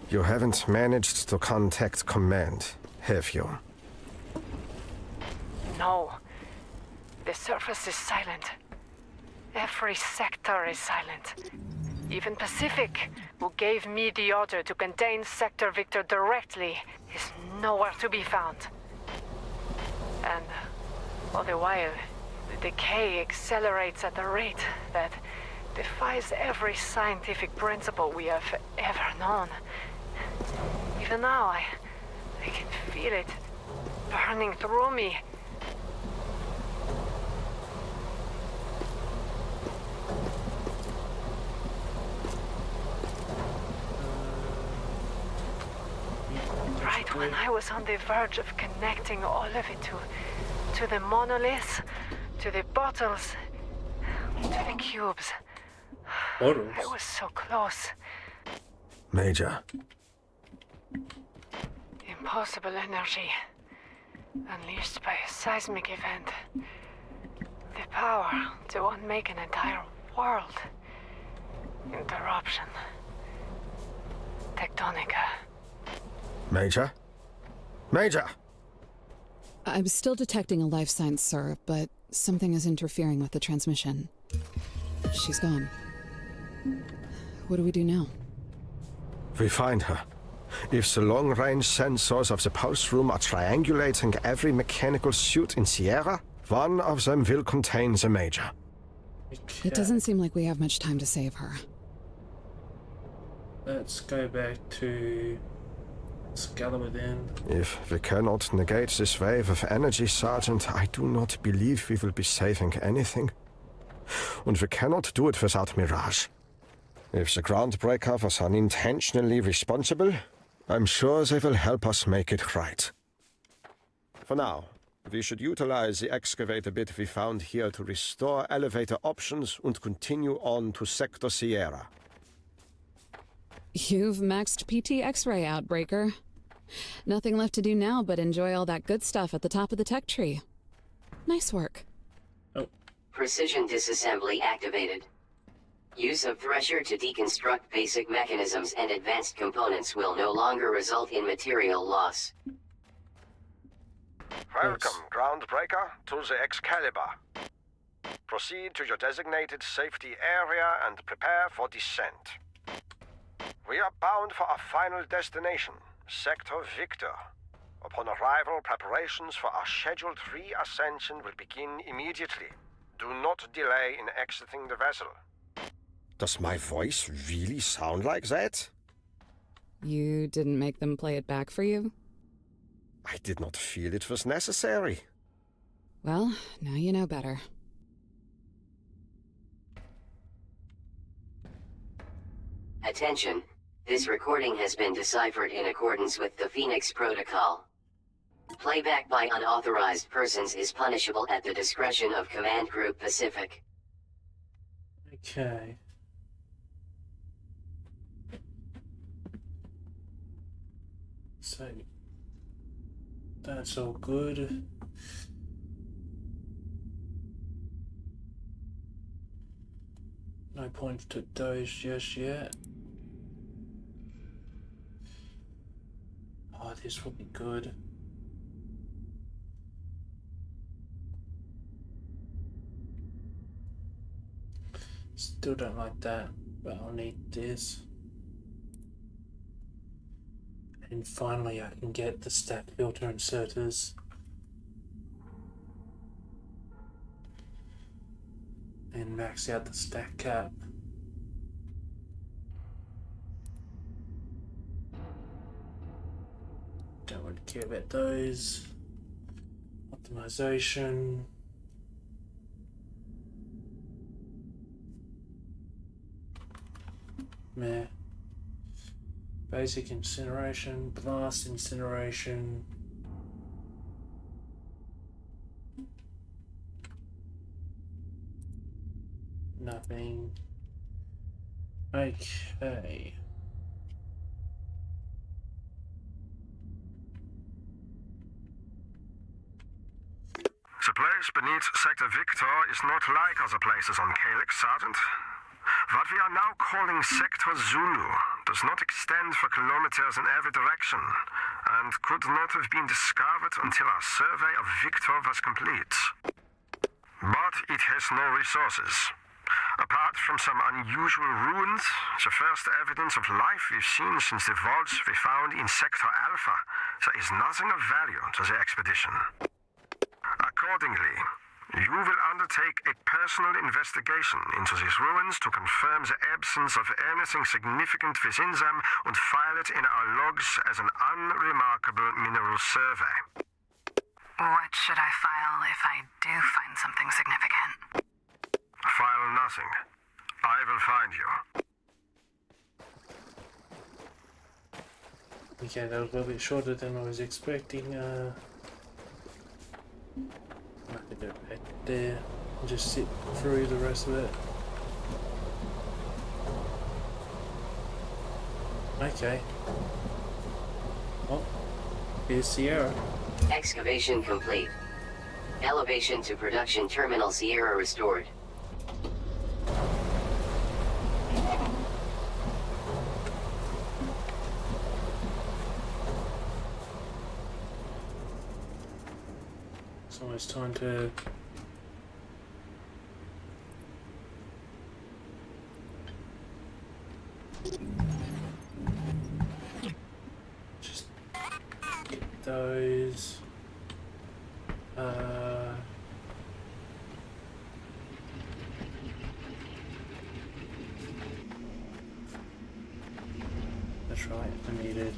You haven't managed to contact command, have you? No. The surface is silent. Every sector is silent. Even Pacific, who gave me the order to contain Sector Victor directly, is nowhere to be found. And all the while, the decay accelerates at a rate that defies every scientific principle we have ever known. Even now, I can feel it burning through me. Right when I was on the verge of connecting all of it to the monoliths, to the bottles, to the cubes. Bottles? I was so close. Major. Impossible energy, unleashed by a seismic event. The power to unmake an entire world. Interruption. Techtonica. Major? Major! I'm still detecting a life sign, sir, but something is interfering with the transmission. She's gone. What do we do now? We find her. If the long-range sensors of the pulse room are triangulating every mechanical suit in Sierra, one of them will contain the Major. Okay. It doesn't seem like we have much time to save her. Let's go back to Scala within. If we cannot negate this wave of energy, Sergeant, I do not believe we will be saving anything. And we cannot do it without Mirage. If the Groundbreaker was unintentionally responsible, I'm sure they will help us make it right. For now, we should utilize the excavator bit we found here to restore elevator options and continue on to Sector Sierra. You've maxed PT X-ray out, Breaker. Nothing left to do now but enjoy all that good stuff at the top of the tech tree. Nice work. Oh. Precision disassembly activated. Use of Thresher to deconstruct basic mechanisms and advanced components will no longer result in material loss. Welcome, Groundbreaker, to the Excalibur. Proceed to your designated safety area and prepare for descent. We are bound for our final destination, Sector Victor. Upon arrival, preparations for our scheduled re-ascension will begin immediately. Do not delay in exiting the vessel. Does my voice really sound like that? You didn't make them play it back for you? I did not feel it was necessary. Well, now you know better. Attention. This recording has been deciphered in accordance with the Phoenix Protocol. Playback by unauthorized persons is punishable at the discretion of Command Group Pacific. Okay. So, that's all good. No point to doze just yet. Oh, this will be good. Still don't like that, but I'll need this. And finally I can get the stack filter inserters. And max out the stack cap. Don't really care about those. Optimization. Meh. Basic incineration, blast incineration. Nothing. Okay. The place beneath Sector Victor is not like other places on Calyx, Sergeant. What we are now calling Sector Zulu does not extend for kilometers in every direction, and could not have been discovered until our survey of Victor was complete. But it has no resources. Apart from some unusual ruins, the first evidence of life we've seen since the vaults we found in Sector Alpha, there is nothing of value to the expedition. Accordingly, you will undertake a personal investigation into these ruins to confirm the absence of anything significant within them and file it in our logs as an unremarkable mineral survey. What should I file if I do find something significant? File nothing. I will find you. Okay, that was a little bit shorter than I was expecting. I could do it back there and just sit through the rest of it. Okay. Oh, here's Sierra. Excavation complete. Elevation to production terminal Sierra restored. It's almost time to just get those. That's right, I needed.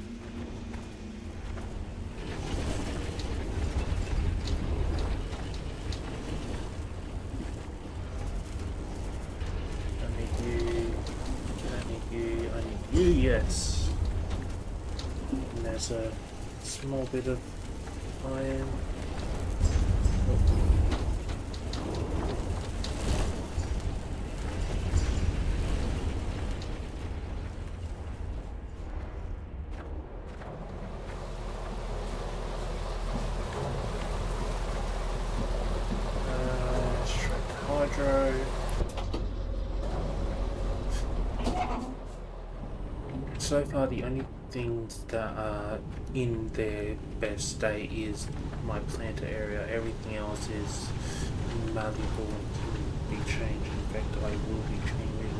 Yes. And there's a small bit of iron. Extract hydro. So far, the only things that are in their best state is my planter area. Everything else is malleable and can be changed. In fact, I will be changing.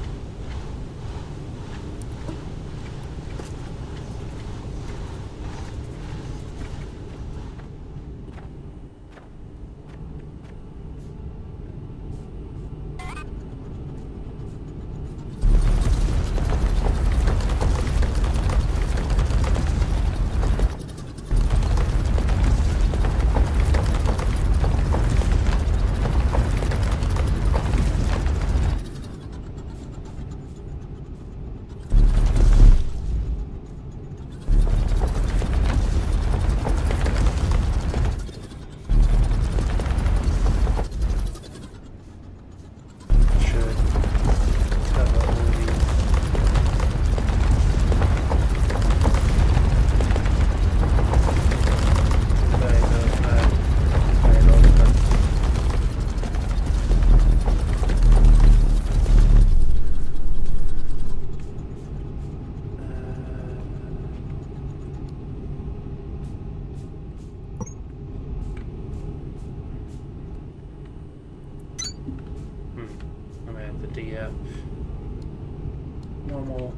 one more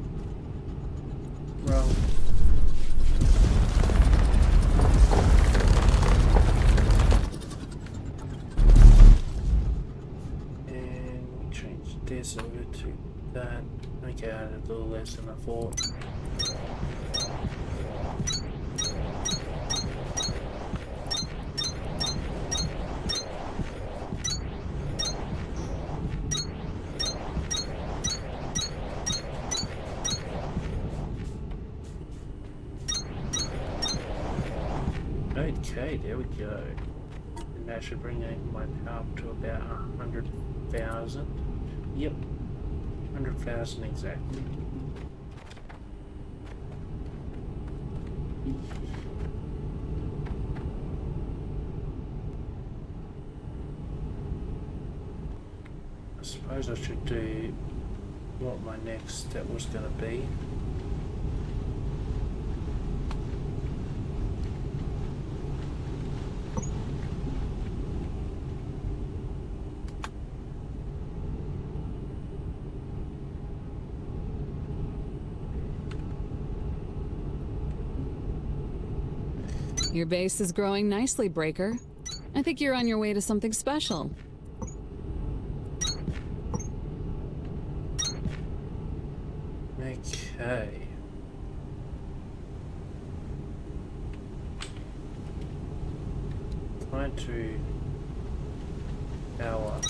rung. And change this over to that. Okay, I had a little less than I thought. Okay, there we go. And that should bring my power up to about 100,000. Yep, 100,000 exactly. I suppose I should do what my next step was going to be. Your base is growing nicely, Breaker. I think you're on your way to something special. Okay. Time to power.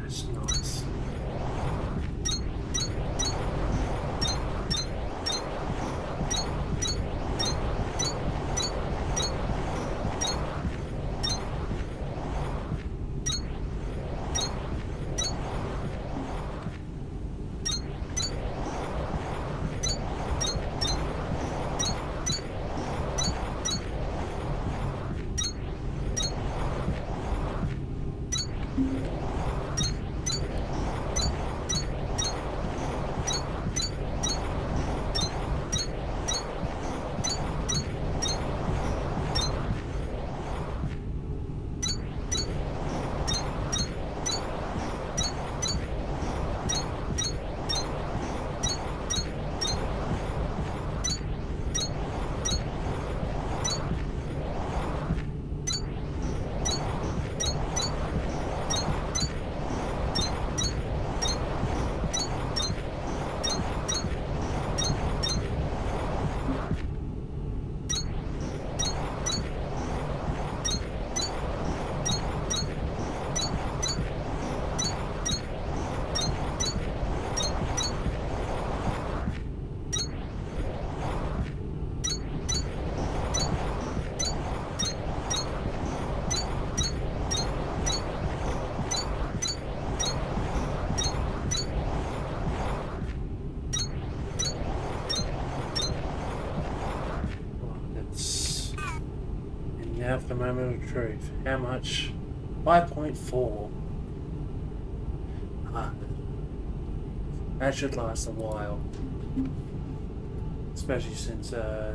That's nice. Now for the moment of truth. How much? 5.4. That should last a while. Especially since, how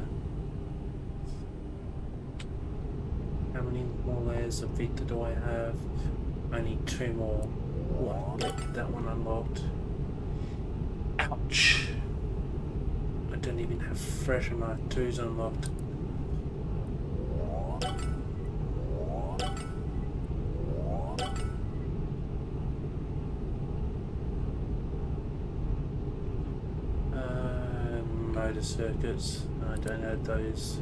many more layers of Vita do I have? I need 2 more. What? Get that one unlocked. Ouch! I don't even have fresh enough 2s unlocked. Motor circuits. I don't have those.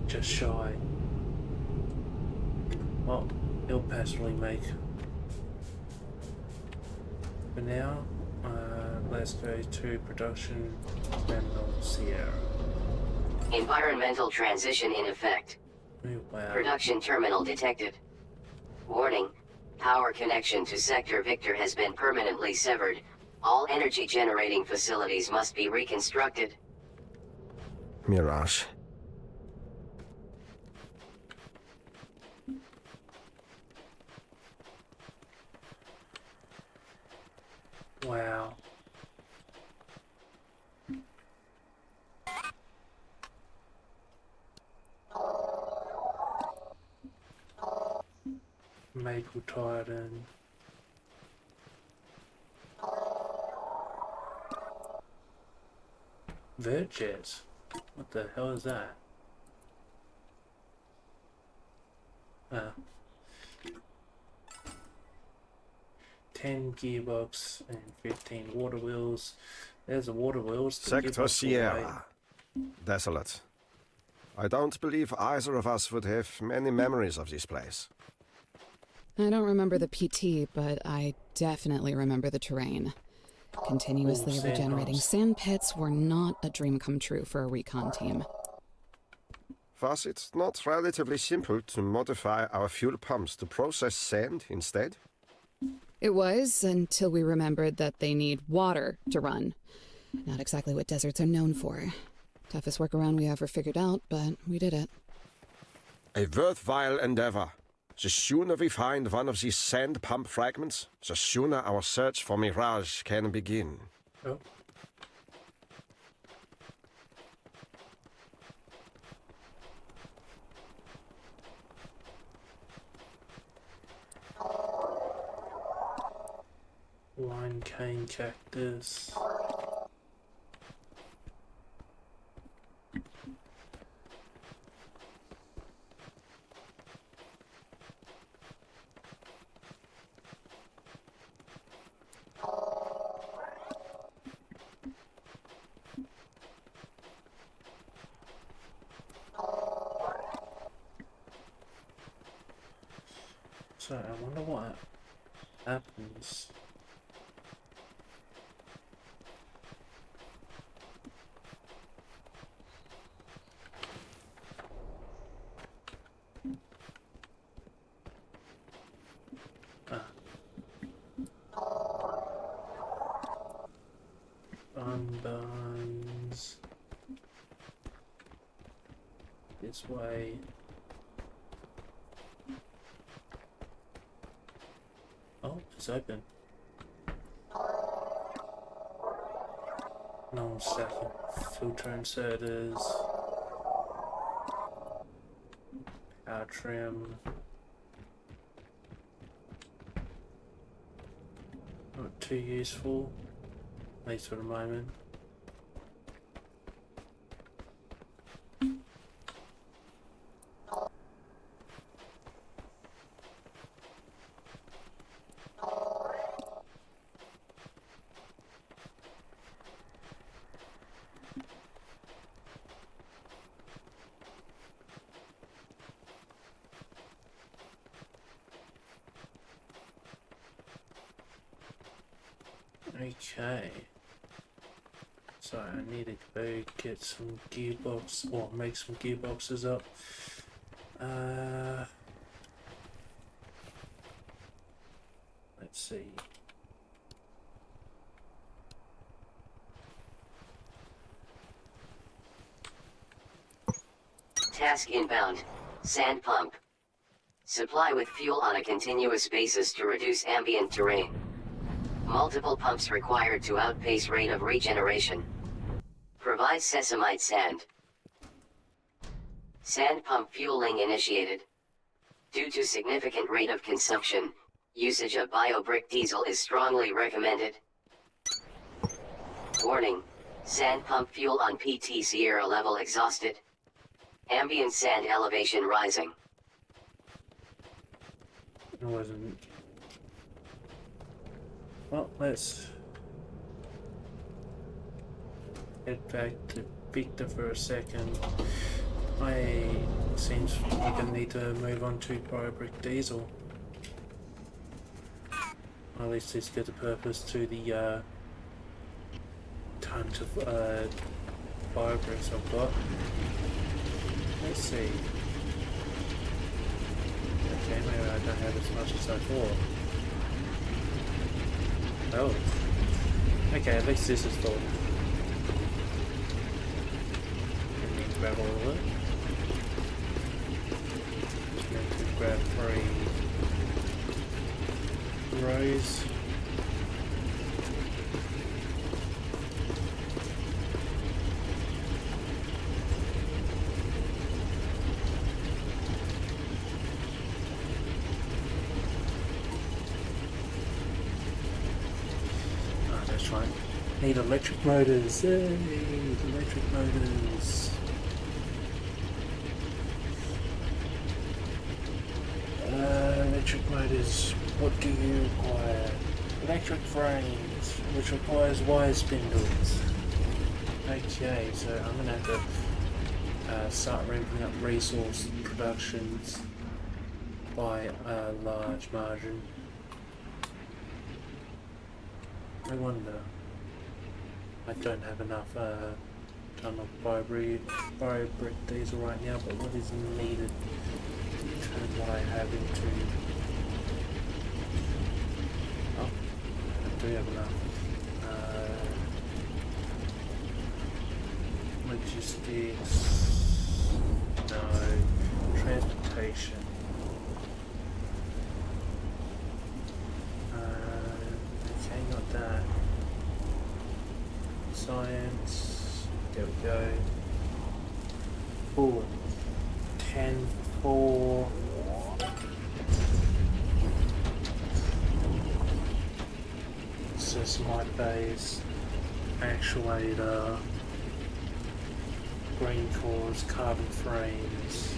Just shy. Well, it'll passively make for now. Let's go to production terminal Sierra. Environmental transition in effect. Oh, wow. Production terminal detected. Warning. Power connection to Sector Victor has been permanently severed. All energy generating facilities must be reconstructed. Mirage. Wow. Maple Titan. Vertjet. What the hell is that? Ah. 10 gearbox and 15 water wheels. There's the water wheels. The Sector gearbox will Sierra. Desolate. I don't believe either of us would have many memories of this place. I don't remember the PT, but I definitely remember the terrain. Continuously Sand regenerating pumps. sand pits were not a dream come true for a recon team. Was it not relatively simple to modify our fuel pumps to process sand instead? It was, until we remembered that they need water to run. Not exactly what deserts are known for. Toughest workaround we ever figured out, but we did it. A worthwhile endeavor. The sooner we find one of these sand pump fragments, the sooner our search for Mirage can begin. Oh. Line cane cactus. So I wonder what happens. Buns. This way. Oh, it's open. No stacking filter inserters. Power trim. Not too useful, at least for the moment. Okay. So I need to go get some gearbox, or make some gearboxes up. Let's see. Task inbound. Sand pump. Supply with fuel on a continuous basis to reduce ambient terrain. Multiple pumps required to outpace rate of regeneration. Provide sesamite sand. Sand pump fueling initiated. Due to significant rate of consumption, usage of biobrick diesel is strongly recommended. Warning. Sand pump fuel on PT Sierra level exhausted. Ambient sand elevation rising. It wasn't. Well, let's head back to Victor for a second. Seems we're gonna need to move on to biobrick diesel. At least this gives a purpose to the tons of bio bricks I've got. Let's see. Okay, maybe I don't have as much as I thought. Oh. Okay, at least this is full. And then grab all of it. Then we can grab 3 rows. That's right. Need electric motors. Yay! Electric motors. Electric motors. What do you require? Electric frames, which requires wire spindles. Okay, so I'm gonna have to start ramping up resource productions by a large margin. I wonder. I don't have enough ton of bio-brick diesel right now, but what is needed to turn what I have into... Oh, I do have enough. Logistics... No. Transportation. Okay, not that. Science. There we go. Ooh. 10, 4. Sesamite base. Actuator. Green cores. Carbon frames.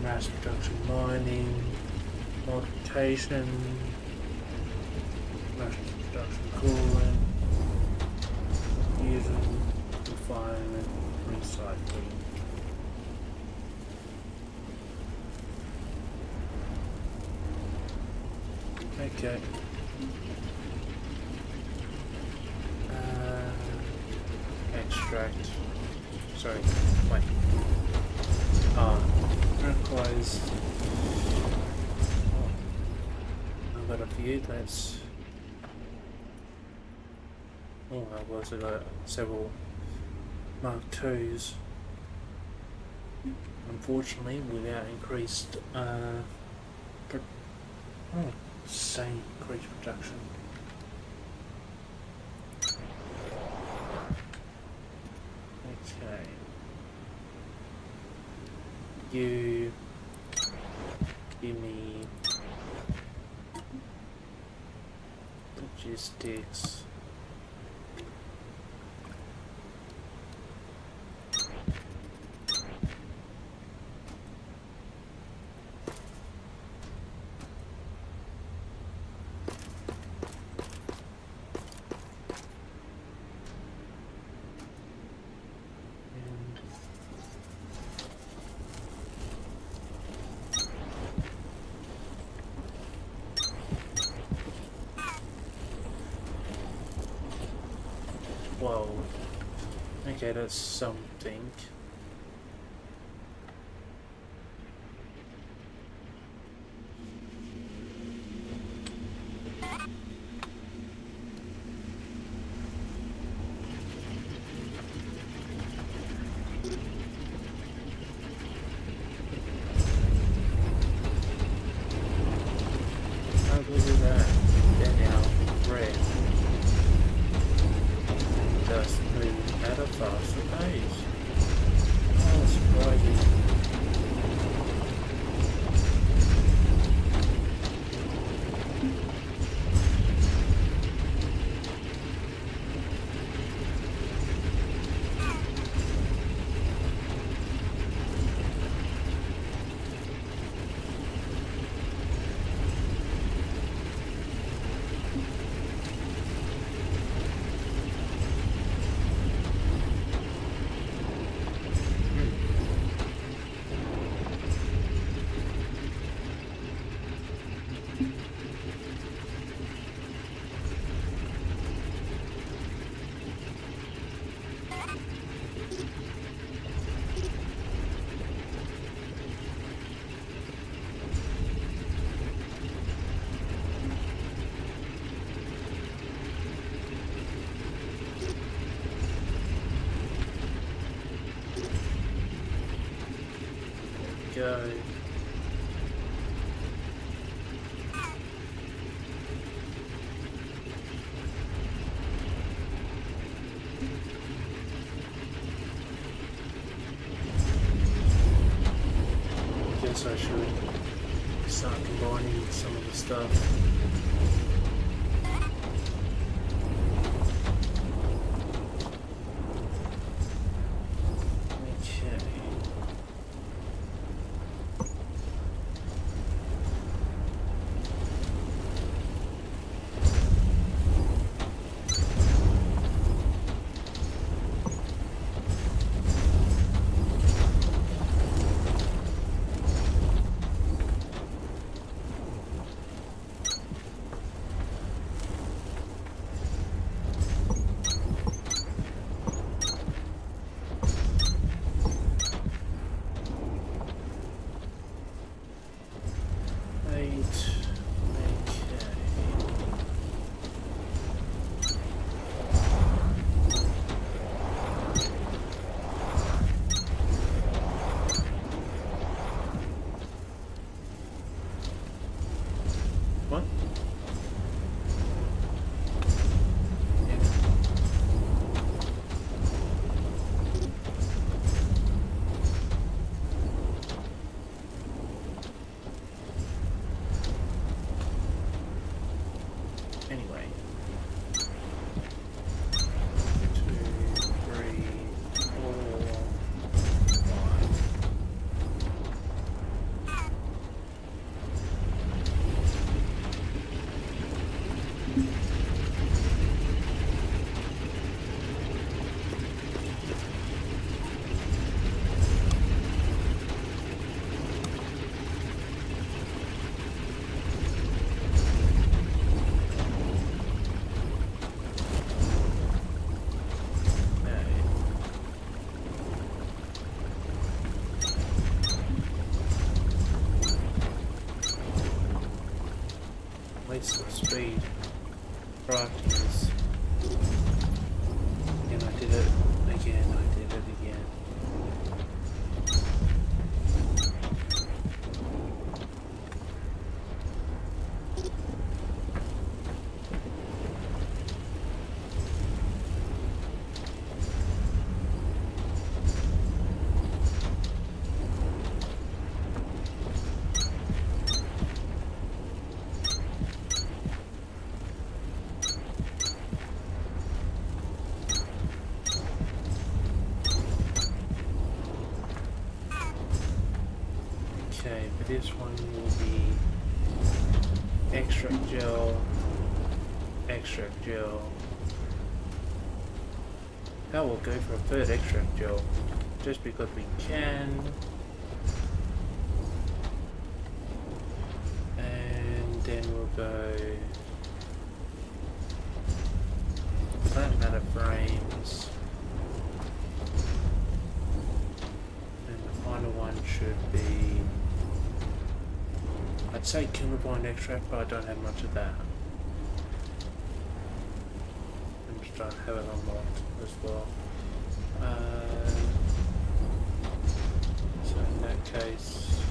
Mass production mining. Multiplication. Mass production cooling. Using refinement, recycling. Okay. Extract. Sorry. Wait. Requires. I've got a few. That's. Oh, I've also got several Mark IIs. Unfortunately, without increased, same increased production. Okay. You give me logistics. Whoa. Okay, that's something. Oh, look at that. They're now red. Just move at a faster pace. go. Guess I should start combining some of the stuff. What? Yeah. Anyway. 2, 3, 4, 5. Waste of speed. Practice. Again, I did it. Again, I did it again. Okay, but this one will be extract gel, extract gel. Now we'll go for a third extract gel, just because we can. And then we'll go plant matter frames. And the final one should be, I'd say Kimbervine extract, but I don't have much of that. I'm just trying to have it unlocked as well. So in that case,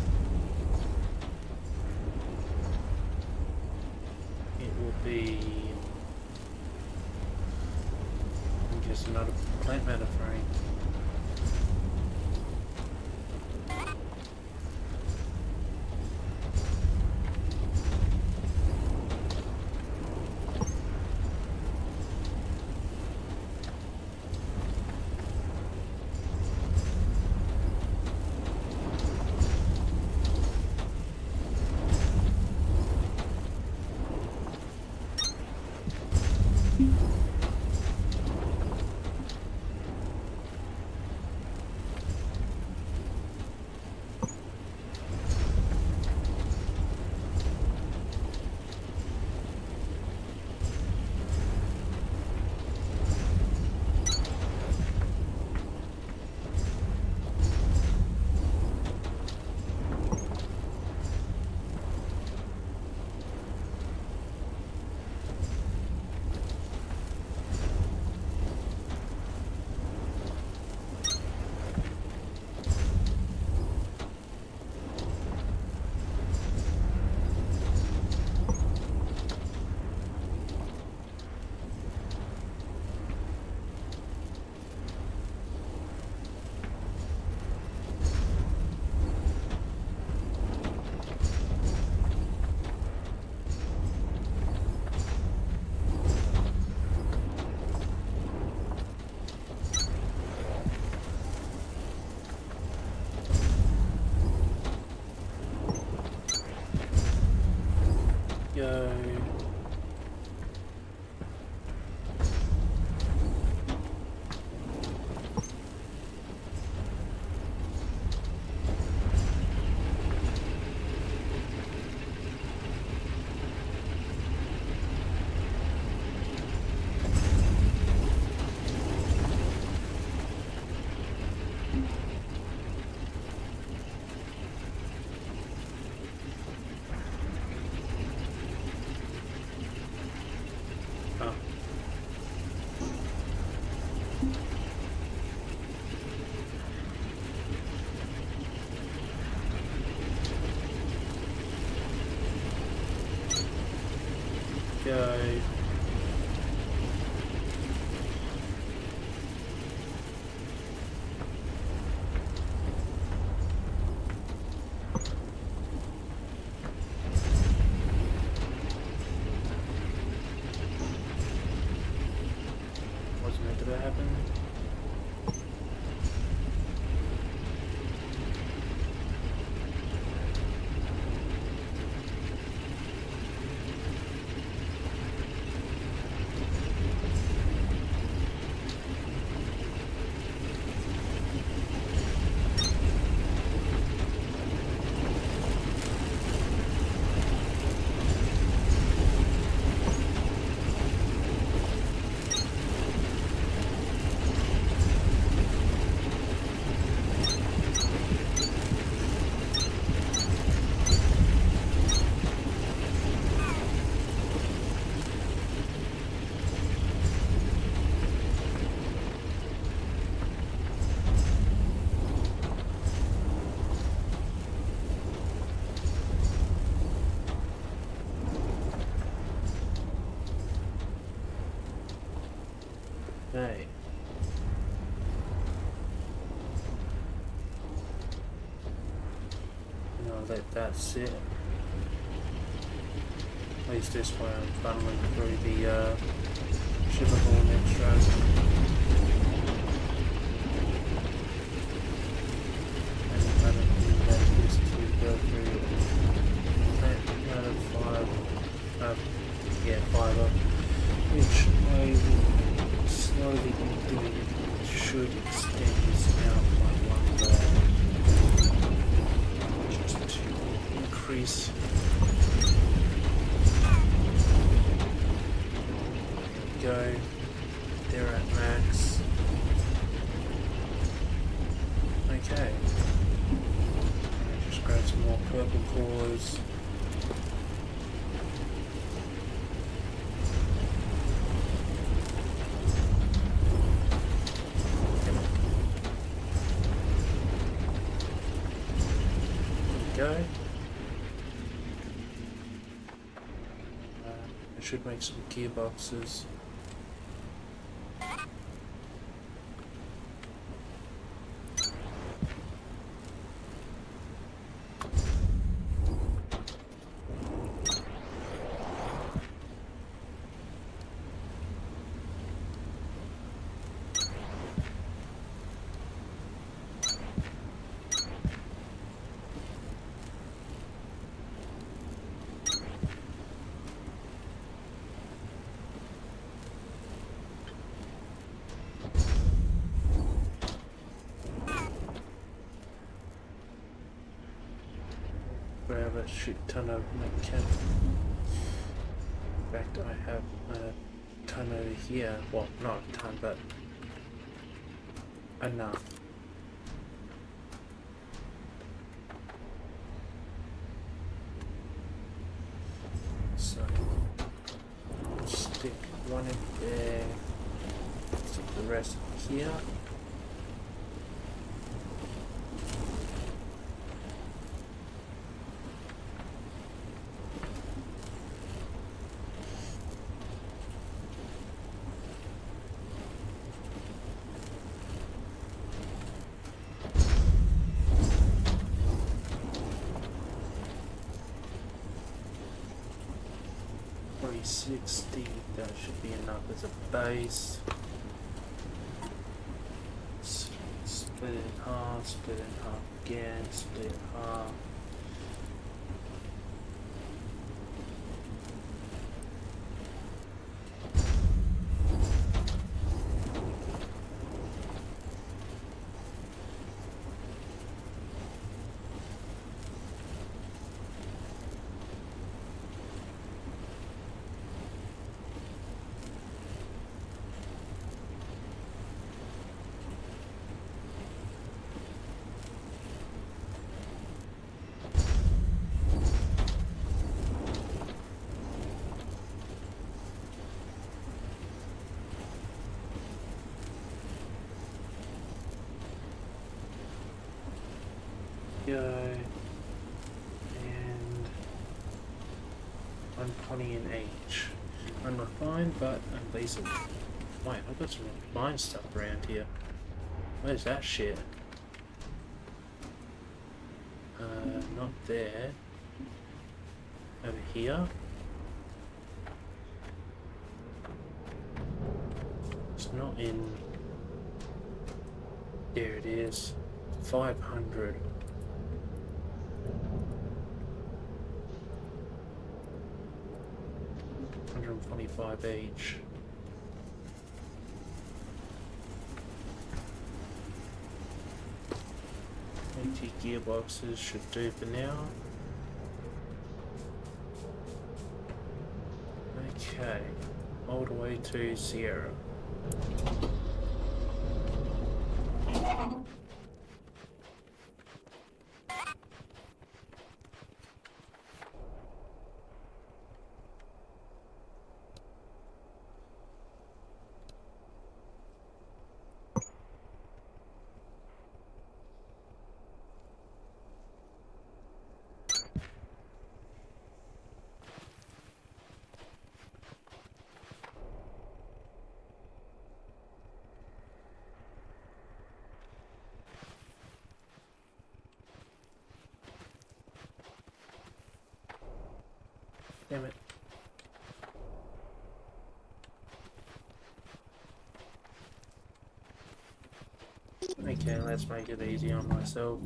it will be just another plant matter frame. did that happen? Okay. And I'll let that sit. At least this way I'm funneling through the shippable extract. And I don't think that is to go through that out of 5 which I will slowly be doing. It should extend this out by 1 bar, just to increase. There we go. They're at max. Okay. Just grab some more purple cores. Go. I should make some gearboxes. Grab a shit ton of mechanical. In fact, I have a ton over here. Well, not a ton, but enough. So, stick one in there, stick the rest here. That should be enough as a base. Split it in half, split it in half again, split it in half. Go and 120 in each. Unrefined but unbased. Wait, I've got some refined stuff around here. Where's that shit? Not there. Over here. It's not in... There it is. 500. $125 each. 80 gearboxes should do for now. Okay, all the way to Sierra. Damn it. Okay, let's make it easy on myself.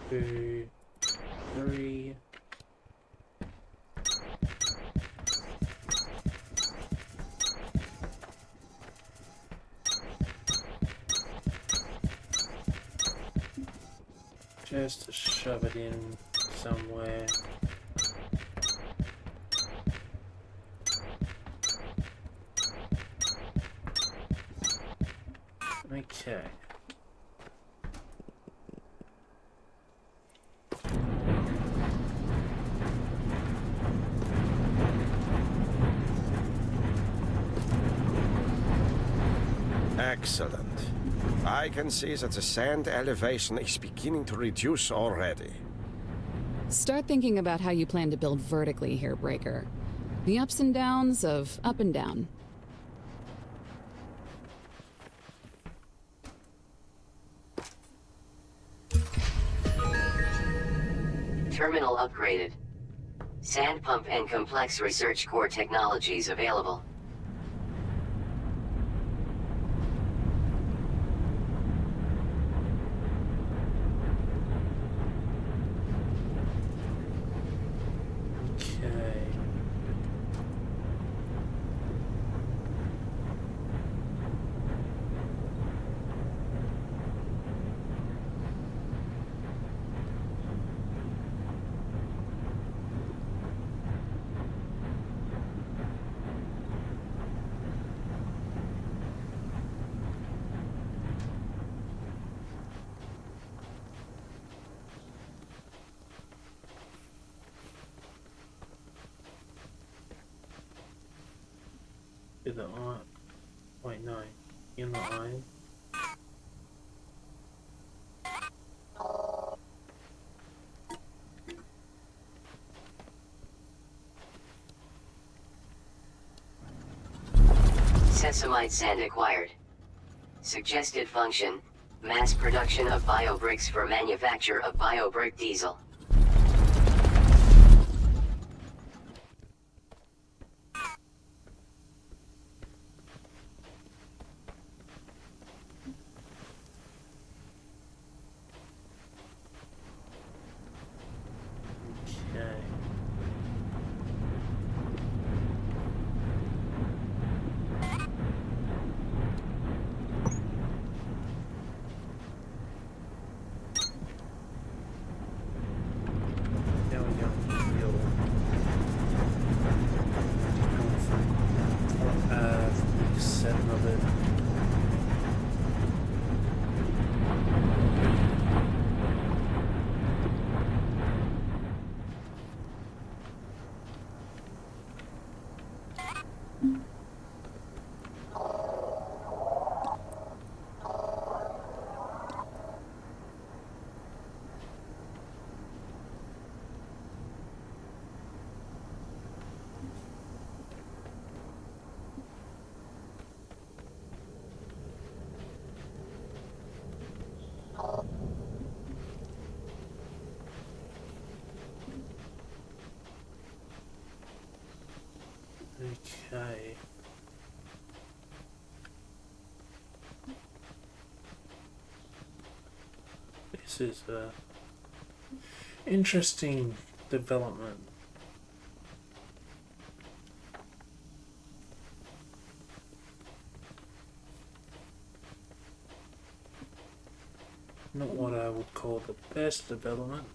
Two, three. Just to shove it in somewhere. Okay. Excellent. I can see that the sand elevation is beginning to reduce already. Start thinking about how you plan to build vertically here, Breaker. The ups and downs of up and down. Terminal upgraded. Sand pump and complex research core technologies available. Okay. To the iron. Wait, no. In the iron. Sesamite sand acquired. Suggested function: mass production of biobricks for manufacture of biobrick diesel. Okay. that another? Okay. This is a interesting development. Not what I would call the best development.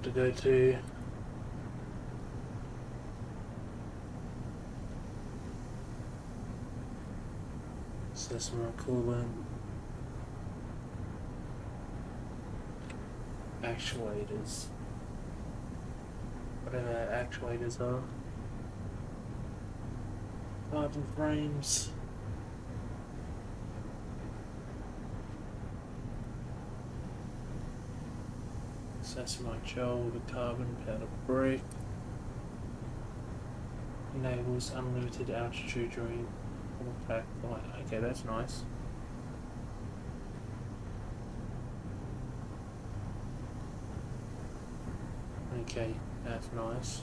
To go to system coolant actuators, whatever actuators are, carbon frames. Sesamite gel with carbon powder brick. Enables unlimited altitude during all pack flight. Okay, that's nice. Okay, that's nice.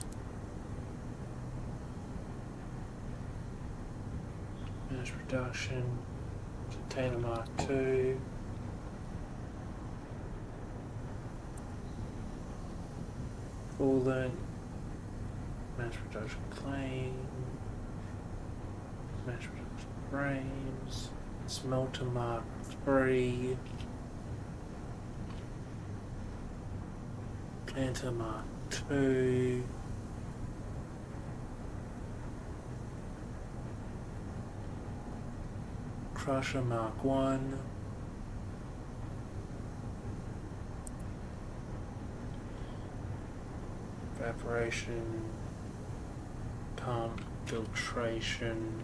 Mass production. Container Mark II. Coolant. Mass production claim. Mass production frames. Smelter Mark III. Planter Mark II. Crusher Mark 1. Evaporation, pump, filtration,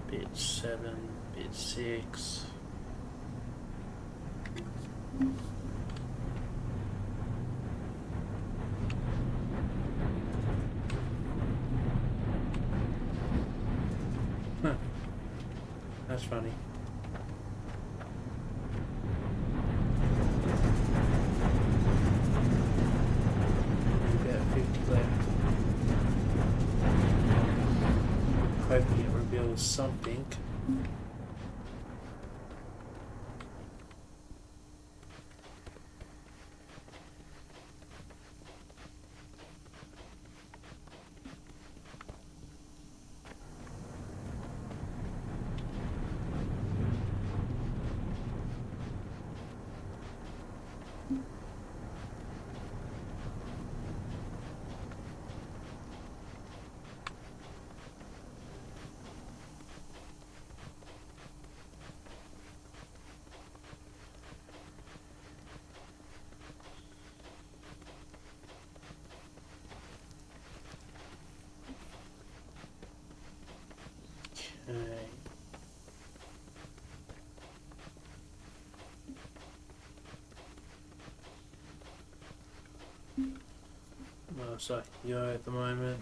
bit 7, bit 6. Huh. That's funny. Hoping it reveals something. Okay. Well, so yo at the moment.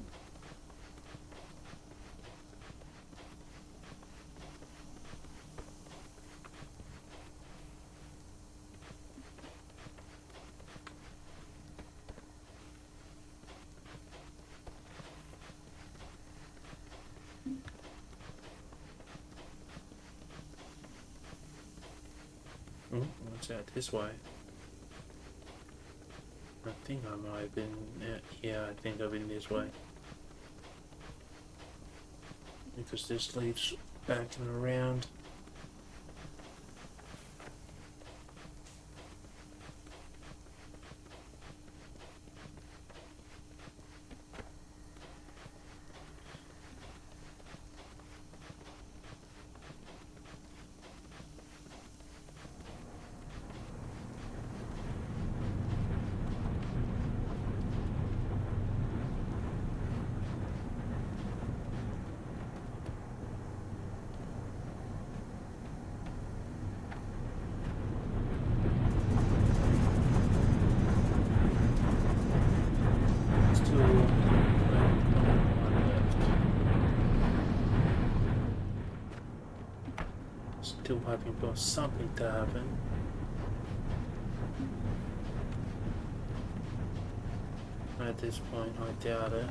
it's out this way. I think I might have been, yeah, I think I've been this way. Because this leads back and around. Still hoping for something to happen. At this point, I doubt it.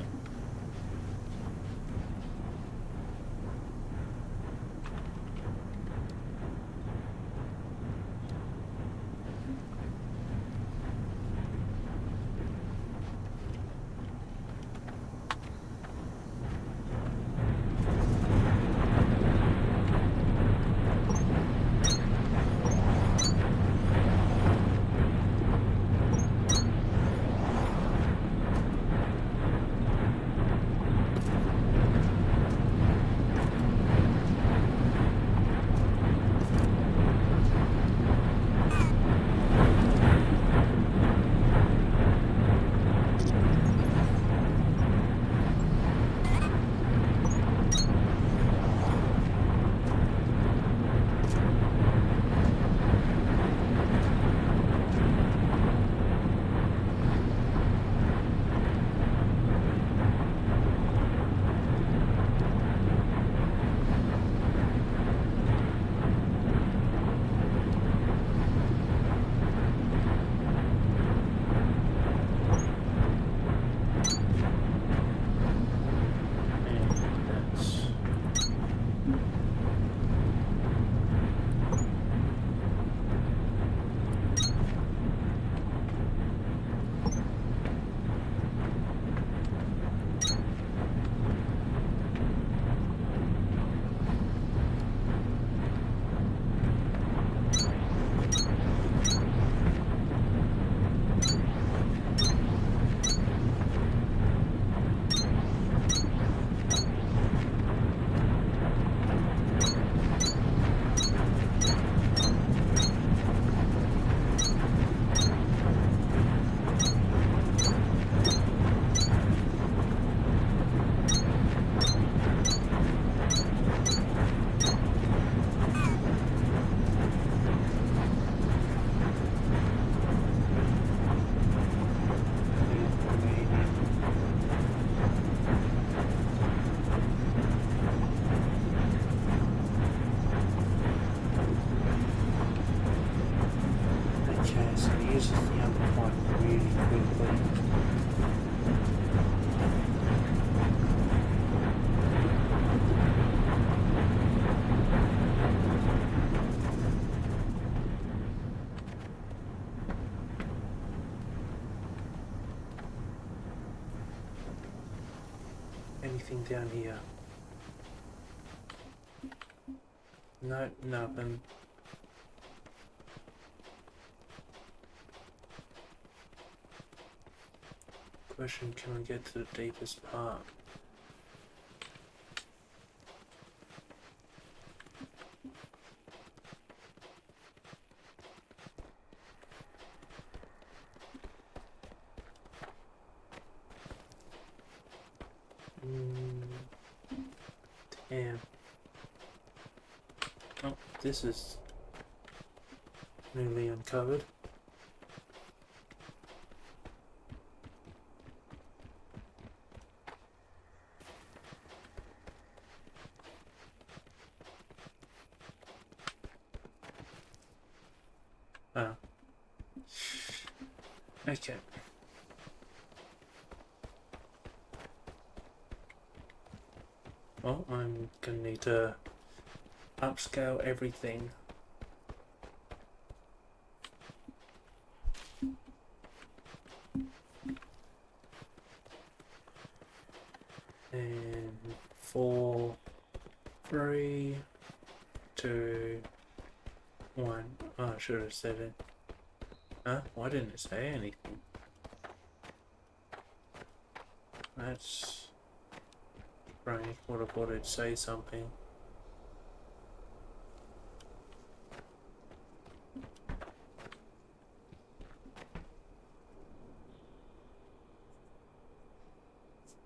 Anything down here? No, nothing. Question, can I get to the deepest part? Damn. Oh, this is newly uncovered. Ah. Okay. Well, I'm gonna need to upscale everything. And 4, 3, 2, 1. Oh, I should have said it. Huh? Why didn't it say anything? That's strange. Would have thought it'd say something.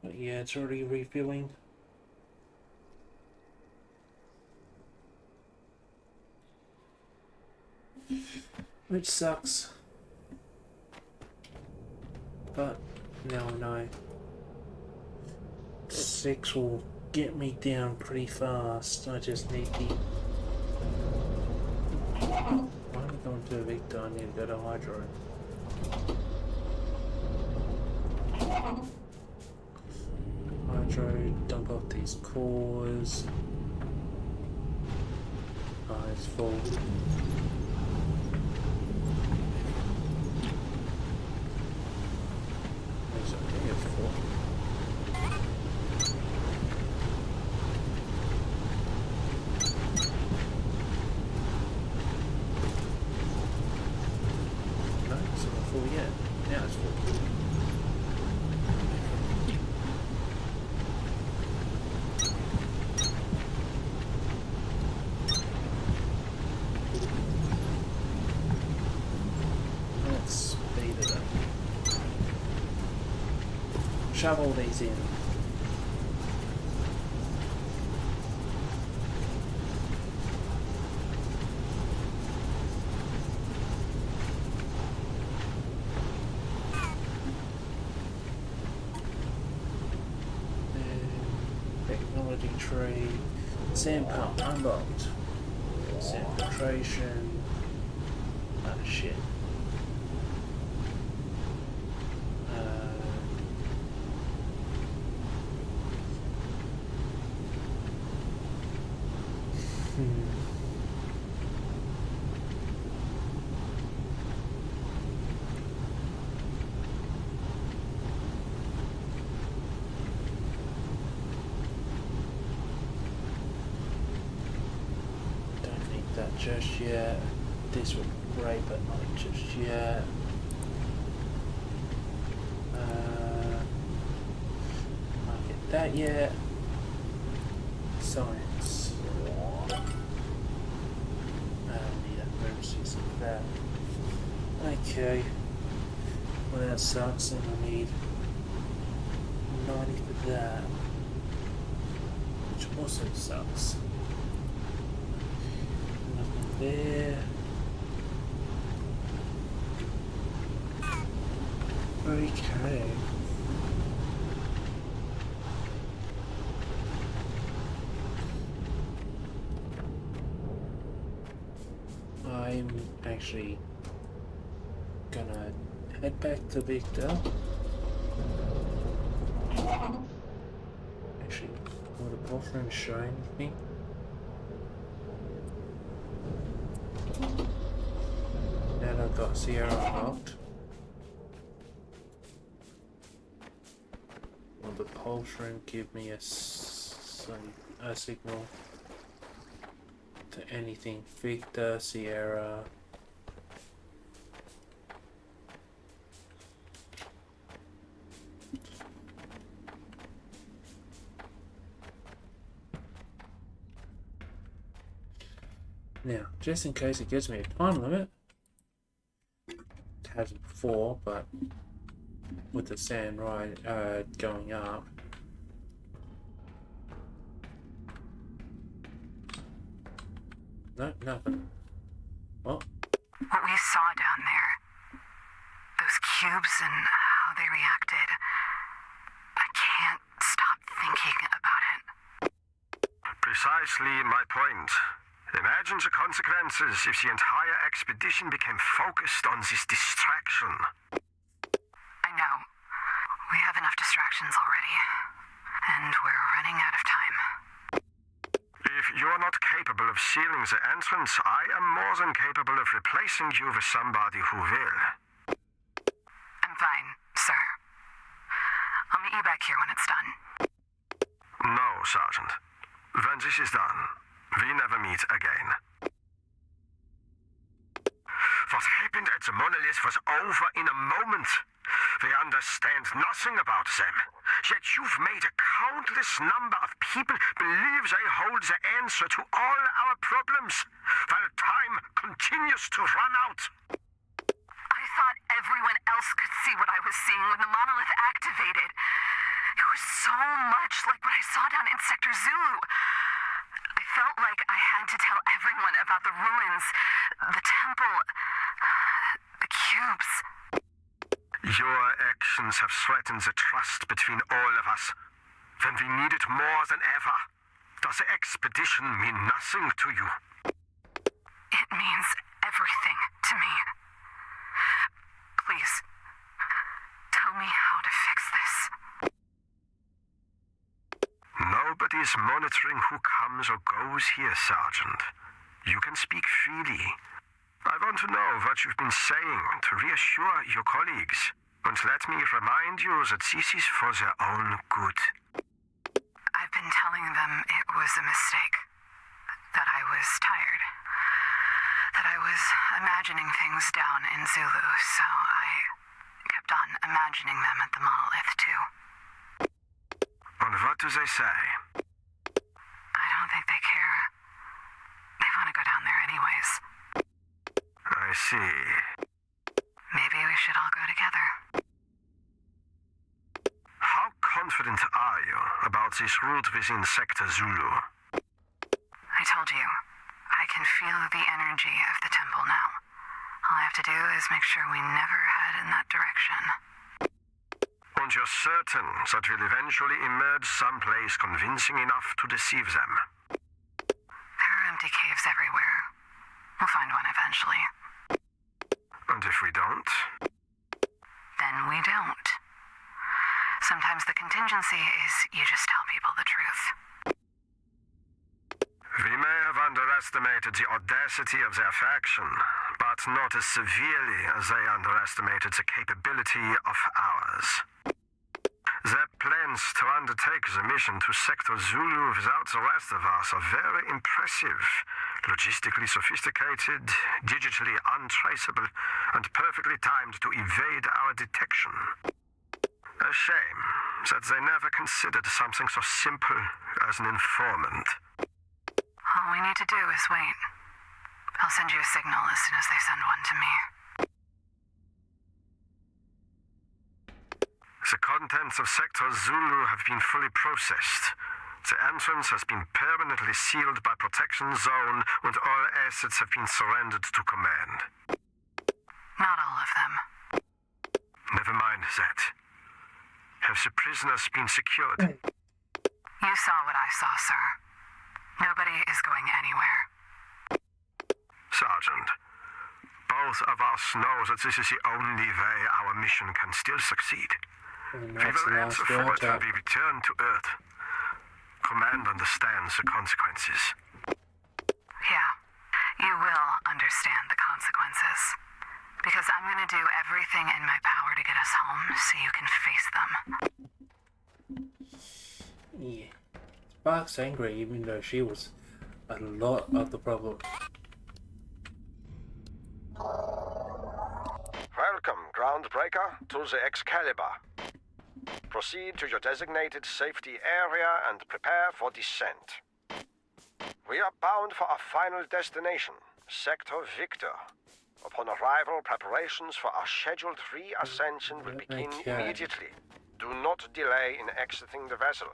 But yeah, it's already refilling. Which sucks. But now I know 6 will get me down pretty fast. I just need the... Why am I going to Victor? I need to go to Hydro. Hydro, dump off these cores. Oh, it's full. It's okay, it's full. No, it's not full yet. Now it's full. Let's speed it up. Shove all these in. Technology tree, sand pump unlocked, sand filtration, ah shit. Don't need that just yet. This would be great, but not just yet. Not get that yet. Science. I don't need emergencies like that. Okay. Well, that sucks, and I need 90 for that. Which also sucks. Nothing there. Okay. I'm actually gonna head back to Victor. Actually, will the boyfriend show anything? Now that I've got Sierra unlocked. Will the pulse room give me a signal to anything? Victor, Sierra. Now, just in case it gives me a time limit, it hasn't before, but with the sand going up. No, nothing. Well, What we saw down there, those cubes and how they reacted, I can't stop thinking about it. Precisely my point. Imagine the consequences if the entire expedition became focused on this distraction. I know. We have enough distractions already. And we're running out of time. If you are not capable of sealing the entrance, I am more than capable of replacing you with somebody who will. I'm fine, sir. I'll meet you back here when it's done. No, Sergeant. When this is done, we never meet again. What happened at the monolith was over in a moment. We understand nothing about them. Yet you've made a countless number of people believe they hold the answer to all our problems, while time continues to run out. I thought everyone else could see what I was seeing when the monolith activated. It was so much like what I saw down in Sector Zulu. I felt like I had to tell everyone about the ruins, the temple, the cubes. Your actions have threatened the trust between all of us. When we need it more than ever, does the expedition mean nothing to you? It means everything to me. Please, tell me how to fix this. Nobody's monitoring who comes or goes here, Sergeant. You can speak freely. I want to know what you've been saying to reassure your colleagues. And let me remind you that this is for their own good. I've been telling them it was a mistake. That I was tired. That I was imagining things down in Zulu, so I kept on imagining them at the monolith, too. And what do they say? I don't think they care. They want to go down there anyways. I see. Maybe we should all go together. How confident are you about this route within Sector Zulu? I told you, I can feel the energy of the temple now. All I have to do is make sure we never head in that direction. And you're certain that we'll eventually emerge someplace convincing enough to deceive them? There are empty caves everywhere. We'll find one eventually. And if we don't? Then we don't. Sometimes the contingency is you just tell people the truth. We may have underestimated the audacity of their faction, but not as severely as they underestimated the capability of ours. Their plans to undertake the mission to Sector Zulu without the rest of us are very impressive. Logistically sophisticated, digitally untraceable, and perfectly timed to evade our detection. A shame that they never considered something so simple as an informant. All we need to do is wait. I'll send you a signal as soon as they send one to me. The contents of Sector Zulu have been fully processed. The entrance has been permanently sealed by protection zone, and all assets have been surrendered to command. Not all of them. Never mind that. Have the prisoners been secured? You saw what I saw, sir. Nobody is going anywhere. Sergeant, both of us know that this is the only way our mission can still succeed. And We that's the will last answer for it when round. we return to Earth. Command understands the consequences. Yeah, you will understand the consequences. Because I'm gonna do everything in my power to get us home so you can face them. Yeah. Spark's angry even though she was a lot of the problem. Welcome, Groundbreaker, to the Excalibur. Proceed to your designated safety area and prepare for descent. We are bound for our final destination, Sector Victor. Upon arrival, preparations for our scheduled re-ascension will begin Okay. immediately. Do not delay in exiting the vessel.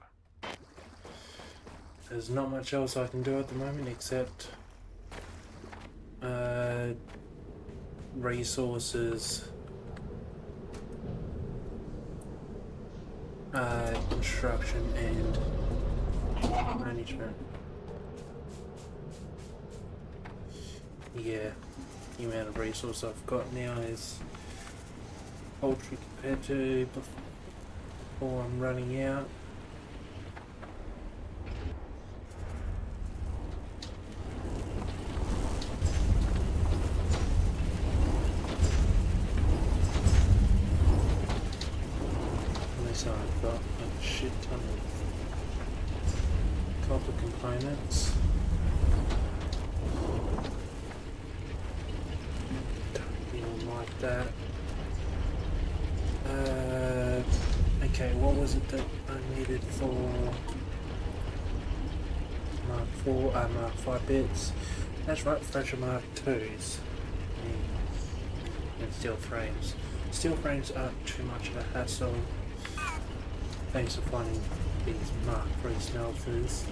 There's not much else I can do at the moment except resources, construction and management. Yeah, the amount of resource I've got now is paltry compared to before I'm running out. Unless I've got a shit ton of copper components. Don't really like that. Okay, what was it that I needed for Mark 4, Mark 5 bits? That's right, Fresher Mark 2s and steel frames. Steel frames aren't too much of a hassle. Thanks for finding these Mark 3 smelters.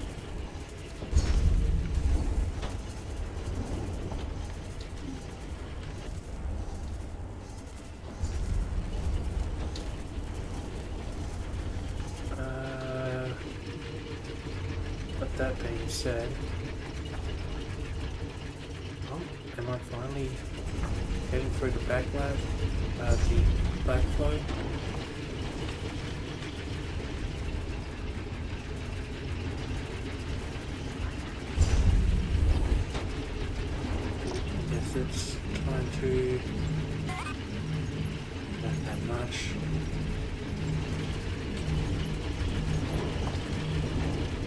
But that being said, am I finally getting through the backlash, the backflow? I guess it's time to not that much.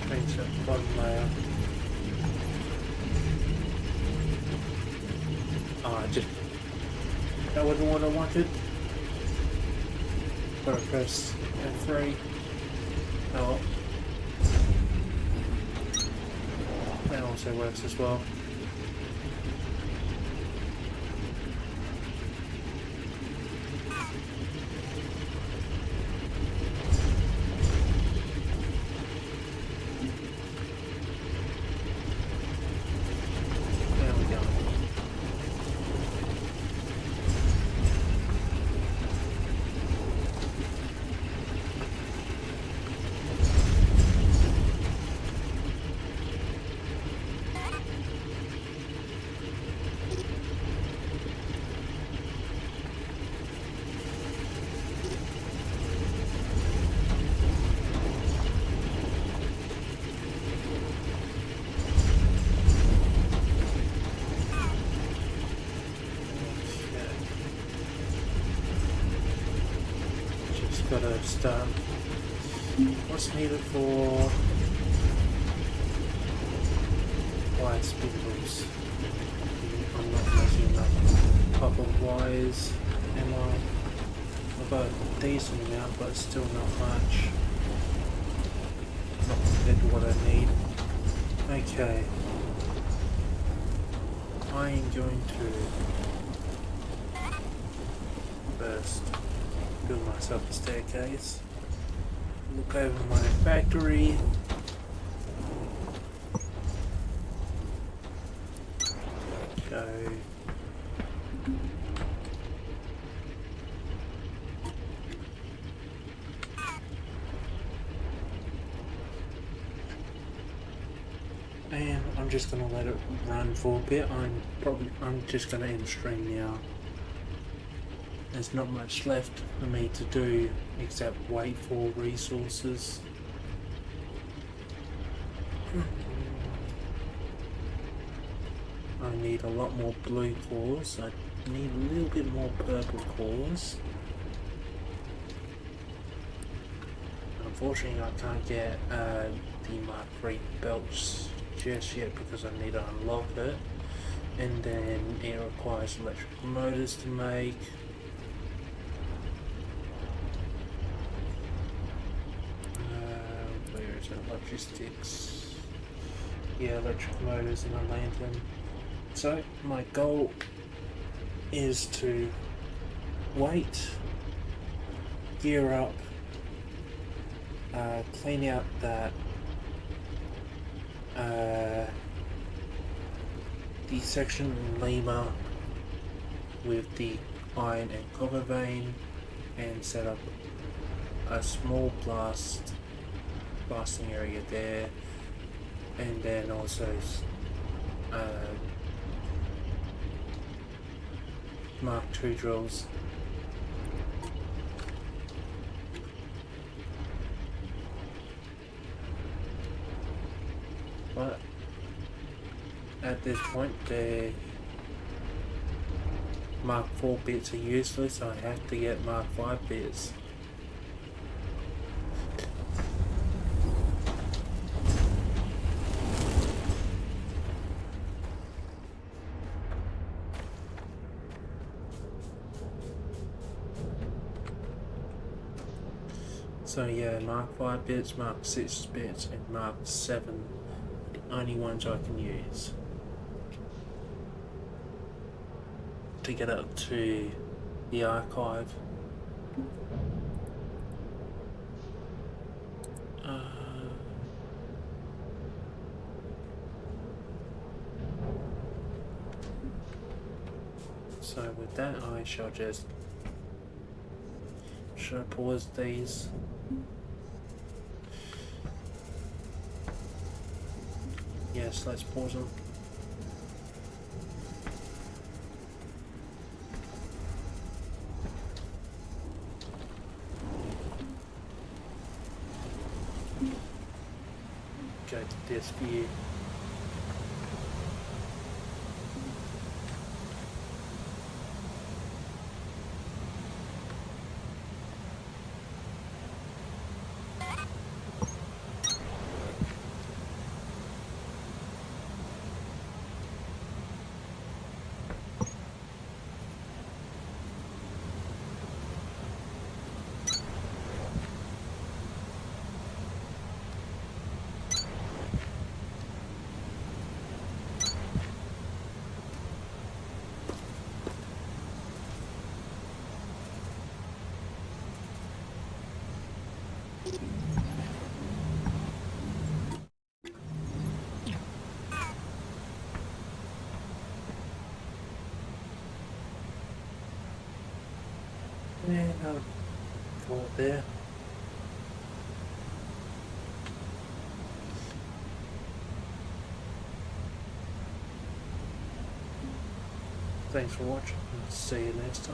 Change that bottom layer. That wasn't what I wanted. Gotta press F3. Oh. That also works as well. There we go. Gotta start. What's needed for wire spindles? I'm not making enough copper wires, am I? I've got a decent amount, but still not much. Not compared to what I need. Okay. I am going to first build myself a staircase, look over my factory, go and I'm just gonna let it run for a bit. I'm just gonna end stream now. There's not much left for me to do except wait for resources. I need a lot more blue cores. I need a little bit more purple cores. Unfortunately, I can't get the Mark III belts just yet because I need to unlock it. And then it requires electric motors to make. Logistics. Yeah, electric motors and a lantern. So my goal is to wait, gear up, clean out that the section in Lima with the iron and copper vein, and set up a small blasting area there, and then also Mark II drills. But at this point the Mark IV bits are useless, so I have to get Mark V bits. So yeah, Mark 5 bits, Mark 6 bits, and Mark 7, the only ones I can use to get up to the archive. So with that, I shall just pause these. Yes, let's pause them. Go to this view. And I'll go up there. Thanks for watching, and see you next time.